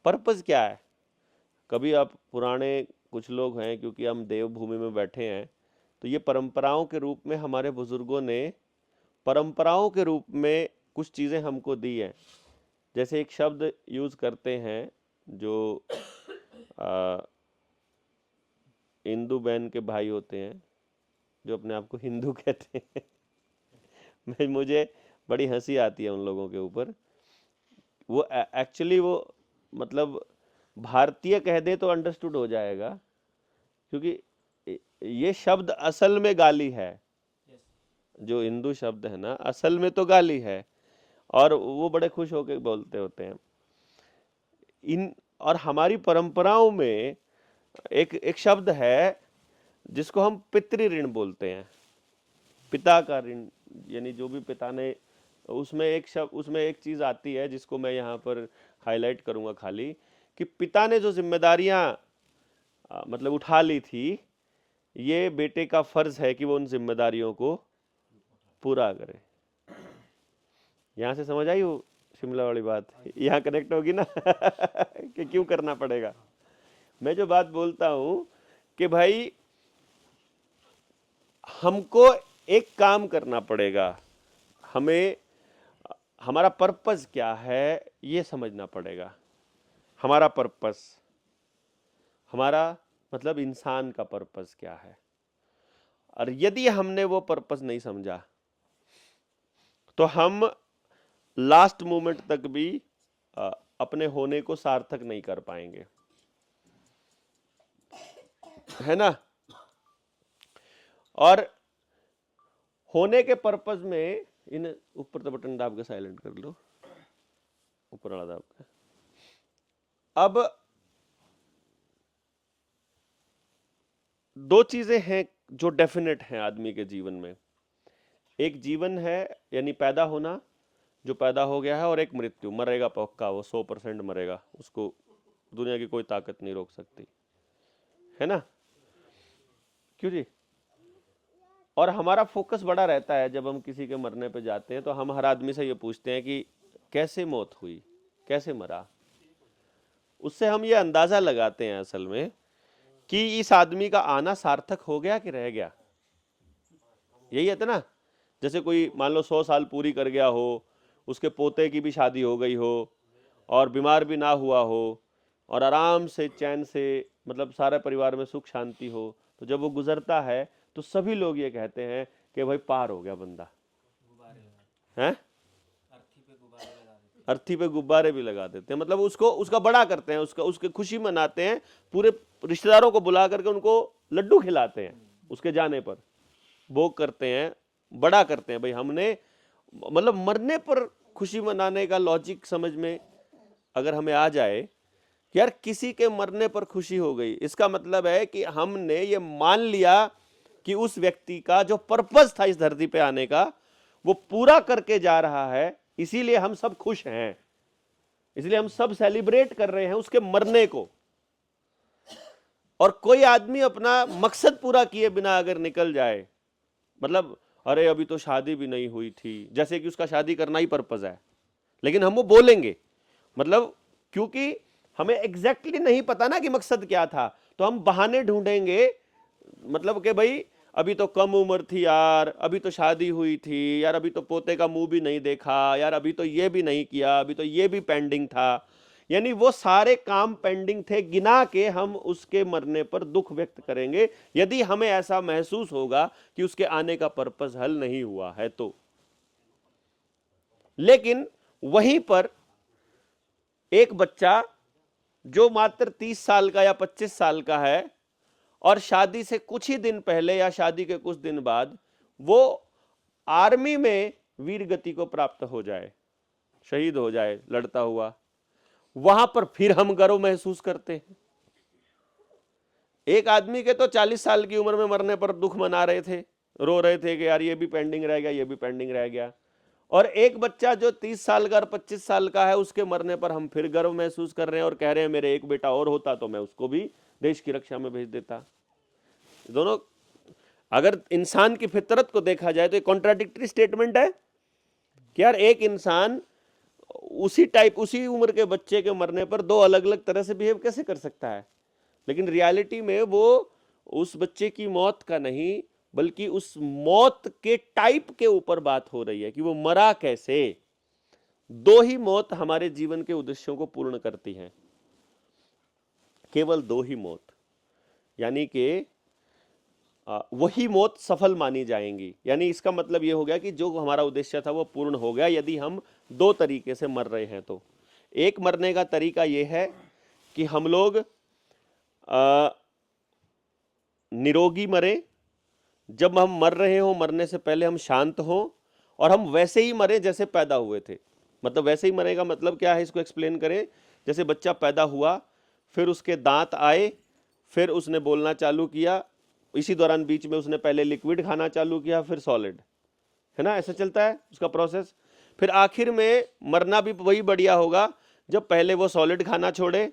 पर्पस क्या है? कभी आप पुराने कुछ लोग हैं, क्योंकि हम देवभूमि में बैठे हैं, तो ये परंपराओं के रूप में हमारे बुजुर्गों ने परंपराओं के रूप में कुछ चीज़ें हमको दी हैं। जैसे एक शब्द यूज़ करते हैं जो हिंदू बहन के भाई होते हैं जो अपने आप को हिंदू कहते हैं मुझे बड़ी हंसी आती है उन लोगों के ऊपर। वो एक्चुअली वो मतलब भारतीय कह दे तो अंडरस्टूड हो जाएगा, क्योंकि ये शब्द असल में गाली है। जो हिंदू शब्द है ना असल में तो गाली है, और वो बड़े खुश होकर बोलते होते हैं इन। और हमारी परंपराओं में एक शब्द है जिसको हम पितृ ऋण बोलते हैं, पिता का ऋण, यानी जो भी पिता ने, उसमें एक शब्द, उसमें एक चीज आती है जिसको मैं यहाँ पर हाईलाइट करूंगा खाली, कि पिता ने जो जिम्मेदारियां मतलब उठा ली थी, ये बेटे का फर्ज है कि वो उन जिम्मेदारियों को पूरा करे। यहाँ से समझ आई वो शिमला वाली बात? यहाँ कनेक्ट होगी ना कि क्यों करना पड़ेगा। मैं जो बात बोलता हूं कि भाई हमको एक काम करना पड़ेगा, हमें हमारा पर्पस क्या है ये समझना पड़ेगा। हमारा पर्पस, हमारा मतलब इंसान का पर्पस क्या है, और यदि हमने वो पर्पस नहीं समझा तो हम लास्ट मोमेंट तक भी अपने होने को सार्थक नहीं कर पाएंगे, है ना। और होने के पर्पज में इन ऊपर तो बटन दाब के साइलेंट कर लो, ऊपर वाला दाब के। अब दो चीजें हैं जो डेफिनेट हैं आदमी के जीवन में, एक जीवन है यानी पैदा होना, जो पैदा हो गया है, और एक मृत्यु, मरेगा पक्का, वो 100% मरेगा, उसको दुनिया की कोई ताकत नहीं रोक सकती, है ना? क्यों जी? और हमारा फोकस बड़ा रहता है जब हम किसी के मरने पे जाते हैं, तो हम हर आदमी से ये पूछते हैं कि कैसे मौत हुई, कैसे मरा। उससे हम ये अंदाजा लगाते हैं असल में कि इस आदमी का आना सार्थक हो गया कि रह गया। यही है ना? जैसे कोई मान लो 100 साल पूरी कर गया हो, उसके पोते की भी शादी हो गई हो और बीमार भी ना हुआ हो और आराम से चैन से मतलब सारे परिवार में सुख शांति हो, तो जब वो गुजरता है तो सभी लोग ये कहते हैं कि भाई पार हो गया बंदा, हैं? अर्थी पे गुब्बारे भी लगा देते हैं, मतलब उसको उसका बड़ा करते हैं, उसके खुशी मनाते हैं, पूरे रिश्तेदारों को बुला करके उनको लड्डू खिलाते हैं, उसके जाने पर भोग करते हैं, बड़ा करते हैं। भाई हमने मतलब मरने पर खुशी मनाने का लॉजिक समझ में अगर हमें आ जाए कि यार किसी के मरने पर खुशी हो गई, इसका मतलब है कि हमने ये मान लिया कि उस व्यक्ति का जो पर्पस था इस धरती पे आने का वो पूरा करके जा रहा है, इसीलिए हम सब खुश हैं, इसलिए हम सब सेलिब्रेट कर रहे हैं उसके मरने को। और कोई आदमी अपना मकसद पूरा किए बिना अगर निकल जाए, मतलब अरे अभी तो शादी भी नहीं हुई थी, जैसे कि उसका शादी करना ही पर्पस है, लेकिन हम वो बोलेंगे, मतलब क्योंकि हमें एग्जैक्टली नहीं पता ना कि मकसद क्या था, तो हम बहाने ढूंढेंगे, मतलब कि भाई अभी तो कम उम्र थी यार, अभी तो शादी हुई थी यार, अभी तो पोते का मुंह भी नहीं देखा यार, अभी तो ये भी नहीं किया, अभी तो ये भी पेंडिंग था, यानी वो सारे काम पेंडिंग थे गिना के हम उसके मरने पर दुख व्यक्त करेंगे यदि हमें ऐसा महसूस होगा कि उसके आने का पर्पस हल नहीं हुआ है तो। लेकिन वहीं पर एक बच्चा जो मात्र 30 साल का या 25 साल का है और शादी से कुछ ही दिन पहले या शादी के कुछ दिन बाद वो आर्मी में वीर गति को प्राप्त हो जाए, शहीद हो जाए लड़ता हुआ, वहां पर फिर हम गर्व महसूस करते हैं। एक आदमी के तो 40 साल की उम्र में मरने पर दुख मना रहे थे, रो रहे थे कि यार ये भी पेंडिंग रह गया, ये भी पेंडिंग रह गया, और एक बच्चा जो 30 साल का और 25 साल का है उसके मरने पर हम फिर गर्व महसूस कर रहे हैं और कह रहे हैं मेरे एक बेटा और होता तो मैं उसको भी देश की रक्षा में भेज देता। दोनों अगर इंसान की फितरत को देखा जाए तो एक कॉन्ट्राडिक्टरी स्टेटमेंट है कि यार एक इंसान उसी उम्र के बच्चे के मरने पर दो अलग अलग तरह से बिहेव कैसे कर सकता है। लेकिन रियलिटी में वो उस बच्चे की मौत का नहीं बल्कि उस मौत के टाइप के ऊपर बात हो रही है कि वो मरा कैसे। दो ही मौत हमारे जीवन के उद्देश्यों को पूर्ण करती हैं, केवल दो ही मौत, यानी कि वही मौत सफल मानी जाएंगी। यानी इसका मतलब ये हो गया कि जो हमारा उद्देश्य था वो पूर्ण हो गया यदि हम दो तरीके से मर रहे हैं तो। एक मरने का तरीका ये है कि हम लोग निरोगी मरे, जब हम मर रहे हो मरने से पहले हम शांत हों और हम वैसे ही मरे जैसे पैदा हुए थे। मतलब वैसे ही मरे का मतलब क्या है, इसको एक्सप्लेन करें। जैसे बच्चा पैदा हुआ, फिर उसके दांत आए, फिर उसने बोलना चालू किया, इसी दौरान बीच में उसने पहले लिक्विड खाना चालू किया, फिर सॉलिड, है ना, ऐसा चलता है उसका प्रोसेस। फिर आखिर में मरना भी वही बढ़िया होगा जब पहले वो सॉलिड खाना छोड़े,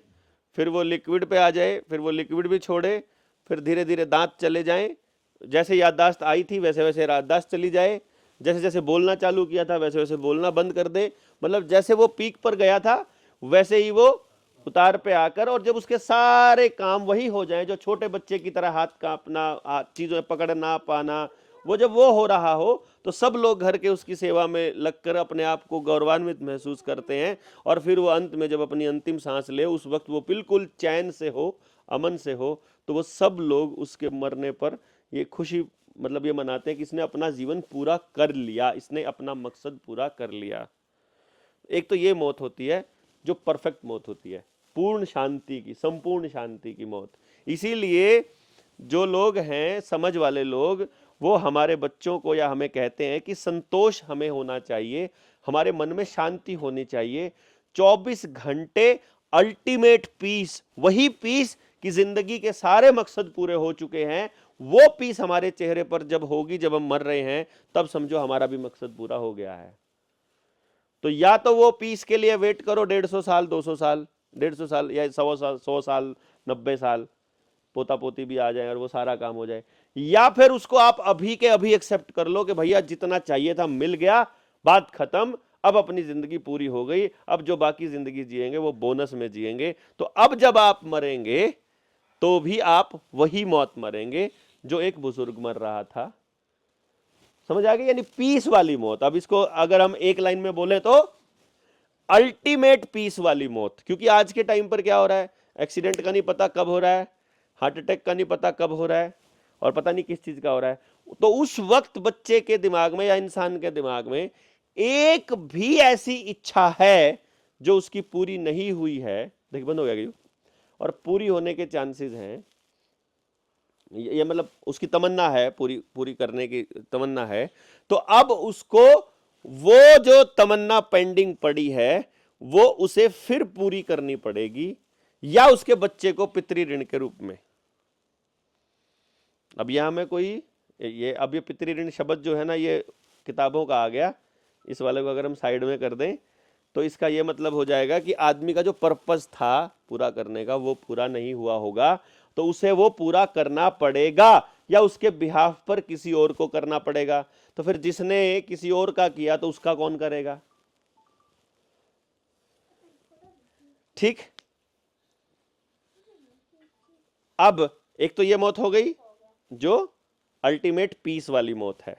फिर वो लिक्विड पे आ जाए, फिर वो लिक्विड भी छोड़े, फिर धीरे धीरे दांत चले जाएं, जैसे याददाश्त आई थी वैसे वैसे याददाश्त चली जाए, जैसे जैसे बोलना चालू किया था वैसे वैसे बोलना बंद कर दे। मतलब जैसे वो पीक पर गया था वैसे ही वो उतार पे आकर, और जब उसके सारे काम वही हो जाएं जो छोटे बच्चे की तरह हाथ कांपना, चीज़ों पकड़ ना पाना, वो जब वो हो रहा हो तो सब लोग घर के उसकी सेवा में लगकर अपने आप को गौरवान्वित महसूस करते हैं। और फिर वो अंत में जब अपनी अंतिम सांस ले उस वक्त वो बिल्कुल चैन से हो, अमन से हो, तो वो सब लोग उसके मरने पर ये खुशी मतलब ये मनाते हैं कि इसने अपना जीवन पूरा कर लिया, इसने अपना मकसद पूरा कर लिया। एक तो ये मौत होती है जो परफेक्ट मौत होती है, पूर्ण शांति की, संपूर्ण शांति की मौत। इसीलिए जो लोग हैं समझ वाले लोग वो हमारे बच्चों को या हमें कहते हैं कि संतोष हमें होना चाहिए, हमारे मन में शांति होनी चाहिए, 24 घंटे अल्टीमेट पीस, वही पीस कि जिंदगी के सारे मकसद पूरे हो चुके हैं, वो पीस हमारे चेहरे पर जब होगी, जब हम मर रहे हैं, तब समझो हमारा भी मकसद पूरा हो गया है। तो या तो वो पीस के लिए वेट करो 150 साल, 200 साल, 150 साल या 100 साल, 100 साल, 90 साल, पोता पोती भी आ जाए और वो सारा काम हो जाए, या फिर उसको आप अभी के अभी एक्सेप्ट कर लो कि भैया जितना चाहिए था मिल गया, बात खत्म, अब अपनी जिंदगी पूरी हो गई, अब जो बाकी जिंदगी जिएंगे वो बोनस में जिएंगे। तो अब जब आप मरेंगे तो भी आप वही मौत मरेंगे जो एक बुजुर्ग मर रहा था। समझ आ गई? यानी पीस वाली मौत। अब इसको अगर हम एक लाइन में बोले तो अल्टीमेट पीस वाली मौत। क्योंकि आज के टाइम पर क्या हो रहा है, एक्सीडेंट का नहीं पता कब हो रहा है, हार्ट अटैक का नहीं पता कब हो रहा है, और पता नहीं किस चीज का हो रहा है। तो उस वक्त बच्चे के दिमाग में या इंसान के दिमाग में एक भी ऐसी इच्छा है जो उसकी पूरी नहीं हुई है, देखिए बंद हो गया और पूरी होने के चांसेस हैं, ये मतलब उसकी तमन्ना है, पूरी पूरी करने की तमन्ना है, तो अब उसको वो जो तमन्ना पेंडिंग पड़ी है वो उसे फिर पूरी करनी पड़ेगी, या उसके बच्चे को पितृ ऋण के रूप में। अब यहां में कोई ये, अब ये पितृ ऋण शब्द जो है ना, ये किताबों का आ गया, इस वाले को अगर हम साइड में कर दें तो इसका ये मतलब हो जाएगा कि आदमी का जो पर्पस था पूरा करने का वो पूरा नहीं हुआ होगा, तो उसे वो पूरा करना पड़ेगा, या उसके बिहाफ पर किसी और को करना पड़ेगा। तो फिर जिसने किसी और का किया तो उसका कौन करेगा? ठीक। अब एक तो ये मौत हो गई जो अल्टीमेट पीस वाली मौत है।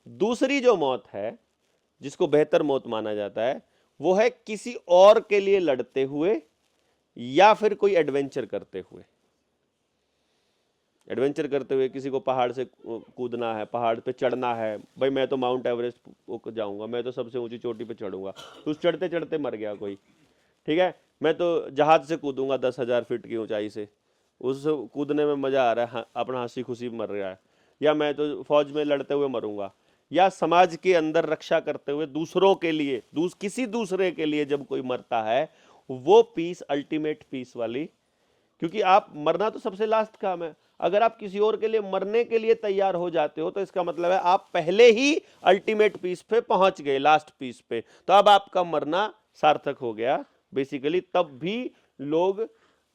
दूसरी जो मौत है जिसको बेहतर मौत माना जाता है वो है किसी और के लिए लड़ते हुए या फिर कोई एडवेंचर करते हुए। एडवेंचर करते हुए किसी को पहाड़ से कूदना है, पहाड़ पे चढ़ना है, भाई मैं तो माउंट एवरेस्ट जाऊंगा, मैं तो सबसे ऊंची चोटी पे चढ़ूंगा, तो उस चढ़ते चढ़ते मर गया कोई, ठीक है, मैं तो जहाज से कूदूंगा 10,000 फीट की ऊंचाई से, उस कूदने में मजा आ रहा है, अपना हंसी खुशी मर रहा है, या मैं तो फौज में लड़ते हुए मरूंगा, या समाज के अंदर रक्षा करते हुए दूसरों के लिए, किसी दूसरे के लिए जब कोई मरता है, वो पीस अल्टीमेट पीस वाली। क्योंकि आप मरना तो सबसे लास्ट काम है, अगर आप किसी और के लिए मरने के लिए तैयार हो जाते हो तो इसका मतलब है आप पहले ही अल्टीमेट पीस पे पहुंच गए, लास्ट पीस पे, तो अब आपका मरना सार्थक हो गया बेसिकली। तब भी लोग,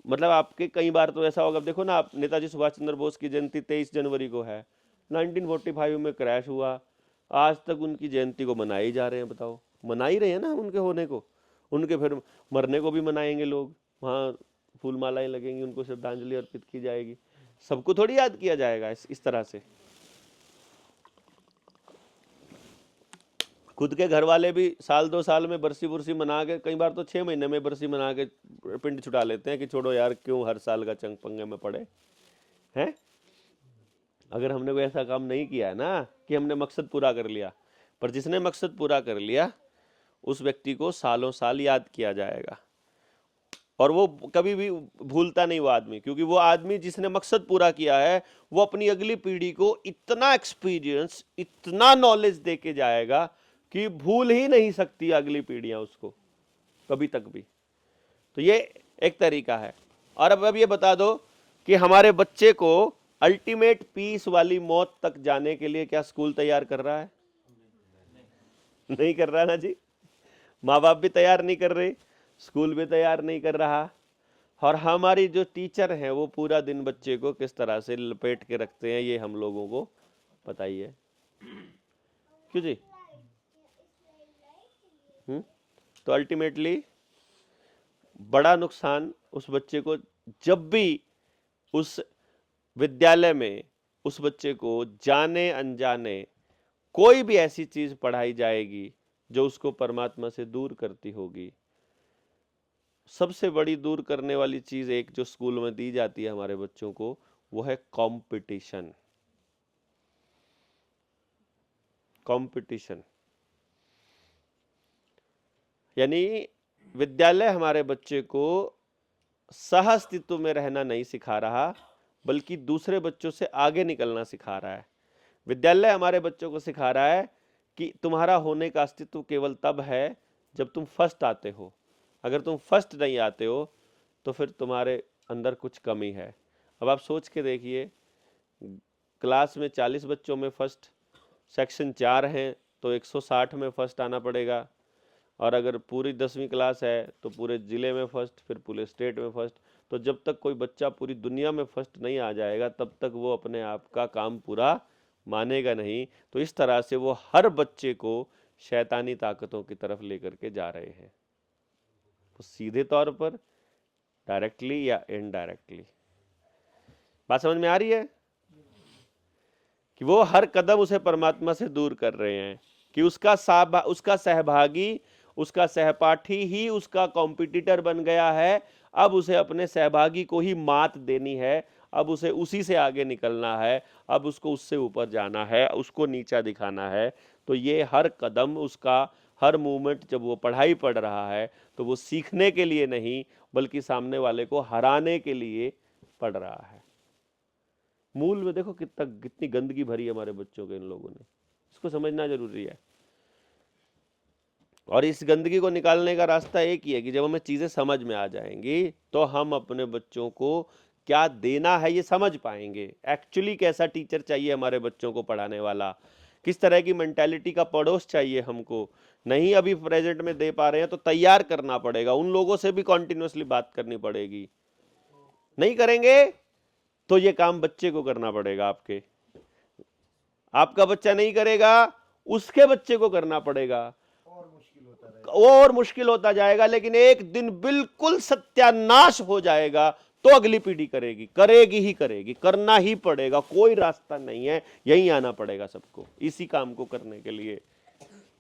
मतलब आपके कई बार तो ऐसा होगा, देखो ना आप, नेताजी सुभाष चंद्र बोस की जयंती 23 जनवरी को है, 1945 में क्रैश हुआ, आज तक उनकी जयंती को मनाए जा रहे हैं। बताओ, मना ही रहे हैं ना उनके होने को, उनके फिर मरने को भी मनाएंगे लोग, वहाँ फूल मालाएं लगेंगी, उनको श्रद्धांजलि अर्पित की जाएगी, सबको थोड़ी याद किया जाएगा इस तरह से। खुद के घर वाले भी साल 2 साल में बरसी बुरसी मना के, कई बार तो 6 महीने में बरसी मना के पिंड छुटा लेते हैं कि छोड़ो यार क्यों हर साल का चंग पंगे में पड़े हैं। अगर हमने कोई ऐसा काम नहीं किया है ना कि हमने मकसद पूरा कर लिया, पर जिसने मकसद पूरा कर लिया उस व्यक्ति को सालों साल याद किया जाएगा, और वो कभी भी भूलता नहीं वो आदमी, क्योंकि वो आदमी जिसने मकसद पूरा किया है वो अपनी अगली पीढ़ी को इतना एक्सपीरियंस, इतना नॉलेज दे के जाएगा कि भूल ही नहीं सकती अगली पीढ़ियां उसको कभी तक भी। तो ये एक तरीका है। और अब ये बता दो कि हमारे बच्चे को अल्टीमेट पीस वाली मौत तक जाने के लिए क्या स्कूल तैयार कर रहा है? नहीं कर रहा ना जी। माँ बाप भी तैयार नहीं कर रहे, स्कूल भी तैयार नहीं कर रहा, और हमारी जो टीचर हैं वो पूरा दिन बच्चे को किस तरह से लपेट के रखते हैं ये हम लोगों को पता ही है। क्यों जी? तो अल्टीमेटली बड़ा नुकसान उस बच्चे को, जब भी उस विद्यालय में उस बच्चे को जाने अनजाने कोई भी ऐसी चीज पढ़ाई जाएगी जो उसको परमात्मा से दूर करती होगी। सबसे बड़ी दूर करने वाली चीज एक जो स्कूल में दी जाती है हमारे बच्चों को, वो है कंपटीशन। कंपटीशन यानी विद्यालय हमारे बच्चे को सह अस्तित्व में रहना नहीं सिखा रहा, बल्कि दूसरे बच्चों से आगे निकलना सिखा रहा है। विद्यालय हमारे बच्चों को सिखा रहा है कि तुम्हारा होने का अस्तित्व केवल तब है जब तुम फर्स्ट आते हो। अगर तुम फर्स्ट नहीं आते हो तो फिर तुम्हारे अंदर कुछ कमी है। अब आप सोच के देखिए, क्लास में 40 बच्चों में फर्स्ट, सेक्शन 4 हैं तो 160 में फर्स्ट आना पड़ेगा, और अगर पूरी 10वीं क्लास है तो पूरे ज़िले में फर्स्ट, फिर पूरे स्टेट में फर्स्ट। तो जब तक कोई बच्चा पूरी दुनिया में फर्स्ट नहीं आ जाएगा तब तक वो अपने आप का काम पूरा मानेगा नहीं। तो इस तरह से वो हर बच्चे को शैतानी ताकतों की तरफ लेकर के जा रहे हैं, तो सीधे तौर पर, डायरेक्टली या इनडायरेक्टली। बात समझ में आ रही है कि वो हर कदम उसे परमात्मा से दूर कर रहे हैं, कि उसका सहभागी, उसका सहपाठी ही उसका कॉम्पिटिटर बन गया है। अब उसे अपने सहभागी को ही मात देनी है, अब उसे उसी से आगे निकलना है, अब उसको उससे ऊपर जाना है, उसको नीचा दिखाना है। तो ये हर कदम उसका, हर मूवमेंट जब वो पढ़ाई पढ़ रहा है तो वो सीखने के लिए नहीं बल्कि सामने वाले को हराने के लिए पढ़ रहा है। मूल में देखो कितनी गंदगी भरी है हमारे बच्चों के इन लोगों ने, इसको समझना जरूरी है। और इस गंदगी को निकालने का रास्ता एक ही है कि जब हमें चीजें समझ में आ जाएंगी तो हम अपने बच्चों को क्या देना है ये समझ पाएंगे। एक्चुअली कैसा टीचर चाहिए हमारे बच्चों को पढ़ाने वाला, किस तरह की मेंटालिटी का पड़ोस चाहिए हमको, नहीं अभी प्रेजेंट में दे पा रहे हैं तो तैयार करना पड़ेगा, उन लोगों से भी कॉन्टिन्यूसली बात करनी पड़ेगी। नहीं करेंगे तो ये काम बच्चे को करना पड़ेगा, आपका बच्चा नहीं करेगा उसके बच्चे को करना पड़ेगा, और मुश्किल होता जाएगा। लेकिन एक दिन बिल्कुल सत्यानाश हो जाएगा तो अगली पीढ़ी करेगी ही करेगी, करना ही पड़ेगा, कोई रास्ता नहीं है, यही आना पड़ेगा सबको इसी काम को करने के लिए।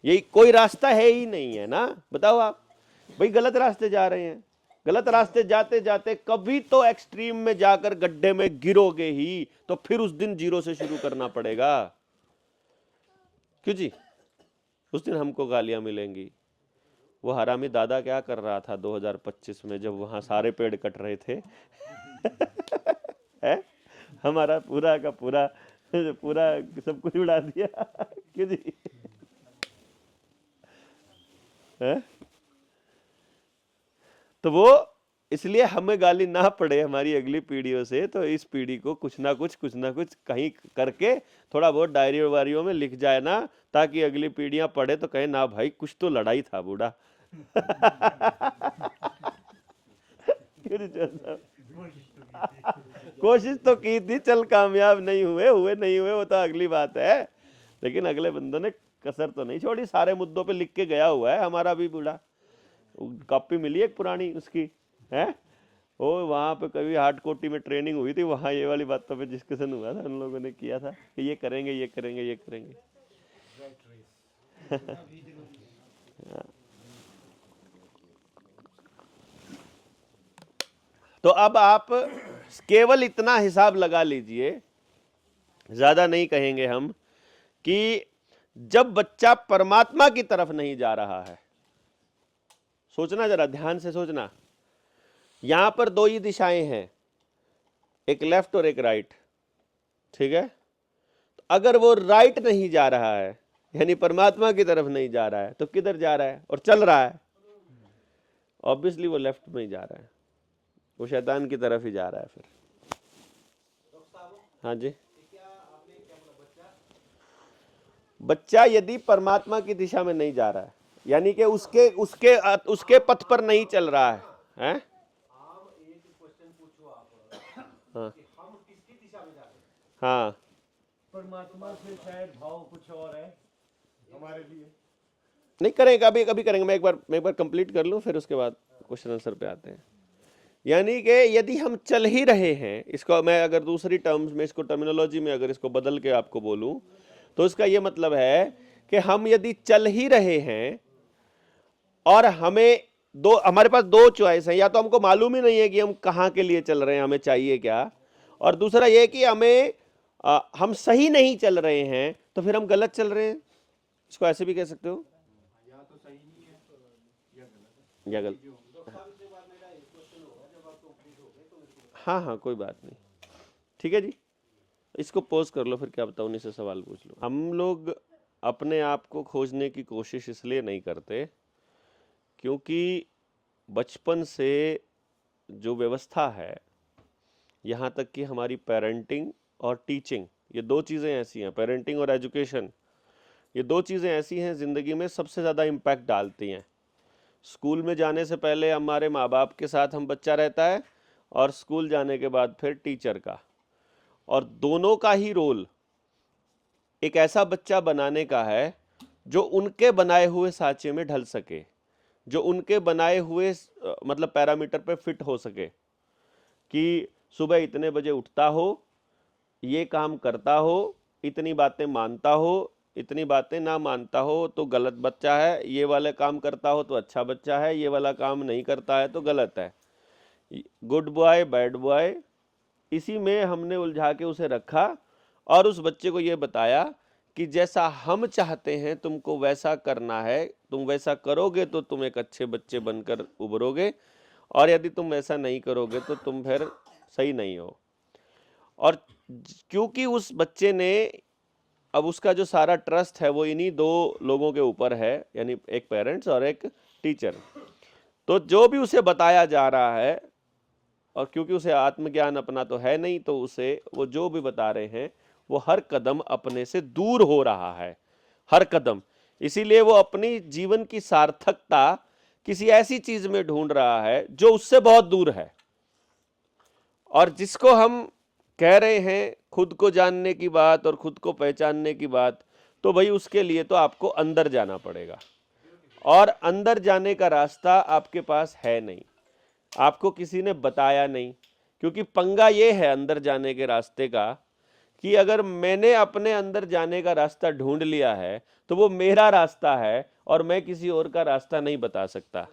यही कोई रास्ता है ही नहीं है ना। बताओ आप भाई, गलत रास्ते जा रहे हैं, गलत रास्ते जाते जाते कभी तो एक्सट्रीम में जाकर गड्ढे में गिरोगे ही, तो फिर उस दिन जीरो से शुरू करना पड़ेगा। क्यों जी? उस दिन हमको गालियां मिलेंगी। वो हरामी दादा क्या कर रहा था 2025 में जब वहां सारे पेड़ कट रहे थे है? हमारा पूरा का पूरा सब कुछ उड़ा दिया क्यों जी? है? तो वो इसलिए हमें गाली ना पड़े हमारी अगली पीढ़ियों से, तो इस पीढ़ी को कुछ ना कुछ कहीं करके थोड़ा बहुत डायरी वारियों में लिख जाए ना, ताकि अगली पीढ़ियां पढ़े तो कहे ना भाई कुछ तो लड़ाई था बूढ़ा। कोशिश तो की थी, चल कामयाब नहीं हुए नहीं हुए वो तो अगली बात है, लेकिन अगले बंदों ने कसर तो नहीं छोड़ी, सारे मुद्दों पे लिख के गया हुआ है हमारा भी बूढ़ा। कॉपी मिली एक पुरानी उसकी है, वो वहां पे कभी हार्ड कोटी में ट्रेनिंग हुई थी, वहां ये वाली बातों पे डिस्कशन हुआ था, उन लोगों ने किया था कि ये करेंगे ये करेंगे ये करेंगे। तो अब आप केवल इतना हिसाब लगा लीजिए, ज्यादा नहीं कहेंगे हम, कि जब बच्चा परमात्मा की तरफ नहीं जा रहा है, सोचना जरा ध्यान से सोचना, यहां पर दो ही दिशाएं हैं, एक लेफ्ट और एक राइट, ठीक है? तो अगर वो राइट नहीं जा रहा है यानी परमात्मा की तरफ नहीं जा रहा है, तो किधर जा रहा है और चल रहा है? ऑब्वियसली वो लेफ्ट में ही जा रहा है, वो शैतान की तरफ ही जा रहा है फिर। हाँ जी, बच्चा यदि परमात्मा की दिशा में नहीं जा रहा है, यानी कि उसके पथ पर नहीं चल रहा है, हैं? हाँ हाँ, परमात्मा से शायद भाव कुछ और है हमारे लिए। नहीं करेंगे, अभी कभी करेंगे, मैं एक बार कंप्लीट कर लूं फिर उसके बाद क्वेश्चन आंसर पे आते हैं। यानी कि यदि हम चल ही रहे हैं, इसको मैं अगर दूसरी टर्म्स में, इसको टर्मिनोलॉजी में अगर इसको बदल के आपको बोलूं तो इसका यह मतलब है कि हम यदि चल ही रहे हैं और हमारे पास दो चॉइस है, या तो हमको मालूम ही नहीं है कि हम कहाँ के लिए चल रहे हैं, हमें चाहिए क्या, और दूसरा यह कि हम सही नहीं चल रहे हैं तो फिर हम गलत चल रहे हैं। इसको ऐसे भी कह सकते हो, या तो सही नहीं है या गलत या गलत। हाँ हाँ, कोई बात नहीं, ठीक है जी। इसको पॉज कर लो, फिर क्या बताऊँ, उन्हीं से सवाल पूछ लो। हम लोग अपने आप को खोजने की कोशिश इसलिए नहीं करते क्योंकि बचपन से जो व्यवस्था है, यहाँ तक कि हमारी पेरेंटिंग और टीचिंग, ये दो चीज़ें ऐसी हैं, पेरेंटिंग और एजुकेशन, ये दो चीज़ें ऐसी हैं ज़िंदगी में सबसे ज़्यादा इम्पैक्ट डालती हैं। स्कूल में जाने से पहले हमारे माँ बाप के साथ हम बच्चा रहता है, और स्कूल जाने के बाद फिर टीचर का, और दोनों का ही रोल एक ऐसा बच्चा बनाने का है जो उनके बनाए हुए सांचे में ढल सके, जो उनके बनाए हुए मतलब पैरामीटर पे फिट हो सके, कि सुबह इतने बजे उठता हो, ये काम करता हो, इतनी बातें मानता हो, इतनी बातें ना मानता हो तो गलत बच्चा है, ये वाले काम करता हो तो अच्छा बच्चा है, ये वाला काम नहीं करता है तो गलत है, गुड बॉय बैड बॉय। इसी में हमने उलझा के उसे रखा और उस बच्चे को ये बताया कि जैसा हम चाहते हैं तुमको वैसा करना है, तुम वैसा करोगे तो तुम एक अच्छे बच्चे बनकर उभरोगे, और यदि तुम ऐसा नहीं करोगे तो तुम फिर सही नहीं हो। और क्योंकि उस बच्चे ने, अब उसका जो सारा ट्रस्ट है वो इन्हीं दो लोगों के ऊपर है, यानी एक पेरेंट्स और एक टीचर, तो जो भी उसे बताया जा रहा है, और क्योंकि उसे आत्मज्ञान अपना तो है नहीं, तो उसे वो जो भी बता रहे हैं वो हर कदम अपने से दूर हो रहा है, हर कदम। इसीलिए वो अपनी जीवन की सार्थकता किसी ऐसी चीज में ढूंढ रहा है जो उससे बहुत दूर है। और जिसको हम कह रहे हैं खुद को जानने की बात और खुद को पहचानने की बात, तो भाई उसके लिए तो आपको अंदर जाना पड़ेगा, और अंदर जाने का रास्ता आपके पास है नहीं, आपको किसी ने बताया नहीं। क्योंकि पंगा ये है अंदर जाने के रास्ते का कि अगर मैंने अपने अंदर जाने का रास्ता ढूंढ लिया है तो वो मेरा रास्ता है और मैं किसी और का रास्ता नहीं बता सकता।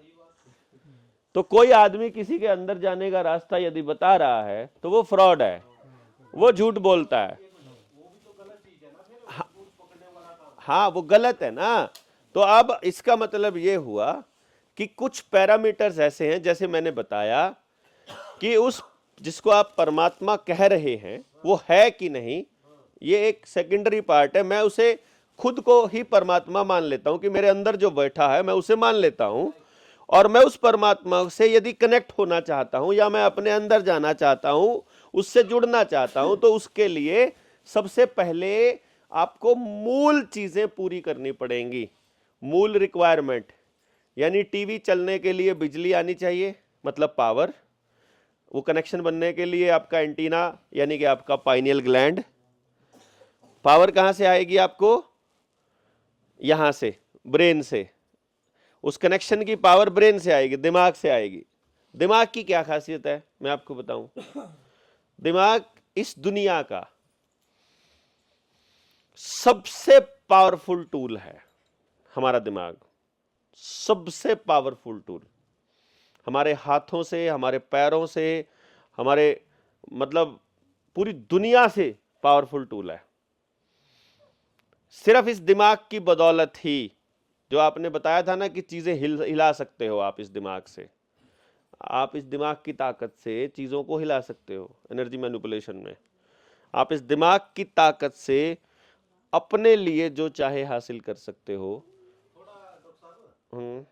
तो कोई आदमी किसी के अंदर जाने का रास्ता यदि बता रहा है तो वो फ्रॉड है, वो झूठ बोलता है। हाँ, वो गलत है ना। तो अब इसका मतलब ये हुआ कि कुछ पैरामीटर्स ऐसे हैं, जैसे मैंने बताया कि उस जिसको आप परमात्मा कह रहे हैं वो है कि नहीं, ये एक सेकेंडरी पार्ट है। मैं उसे खुद को ही परमात्मा मान लेता हूं कि मेरे अंदर जो बैठा है मैं उसे मान लेता हूं, और मैं उस परमात्मा से यदि कनेक्ट होना चाहता हूं या मैं अपने अंदर जाना चाहता हूं, उससे जुड़ना चाहता हूं, तो उसके लिए सबसे पहले आपको मूल चीजें पूरी करनी पड़ेंगी। मूल रिक्वायरमेंट, यानी टीवी चलने के लिए बिजली आनी चाहिए, मतलब पावर। वो कनेक्शन बनने के लिए आपका एंटीना यानी कि आपका पाइनियल ग्लैंड। पावर कहां से आएगी आपको? यहां से, ब्रेन से। उस कनेक्शन की पावर ब्रेन से आएगी, दिमाग से आएगी। दिमाग की क्या खासियत है मैं आपको बताऊं। दिमाग इस दुनिया का सबसे पावरफुल टूल है। हमारा दिमाग सबसे पावरफुल टूल, हमारे हाथों से, हमारे पैरों से, हमारे मतलब पूरी दुनिया से पावरफुल टूल है। सिर्फ इस दिमाग की बदौलत ही, जो आपने बताया था ना कि चीजें हिला सकते हो आप इस दिमाग से, आप इस दिमाग की ताकत से चीजों को हिला सकते हो। एनर्जी मैनिपुलेशन में आप इस दिमाग की ताकत से अपने लिए जो चाहे हासिल कर सकते हो। थोड़ा डॉक्टर साहब,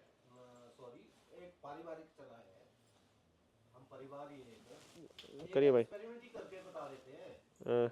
सॉरी, एक पारिवारिक चला है, हम परिवार ही एक करिए भाई। एक्सपेरिमेंट ही करके बता देते हैं।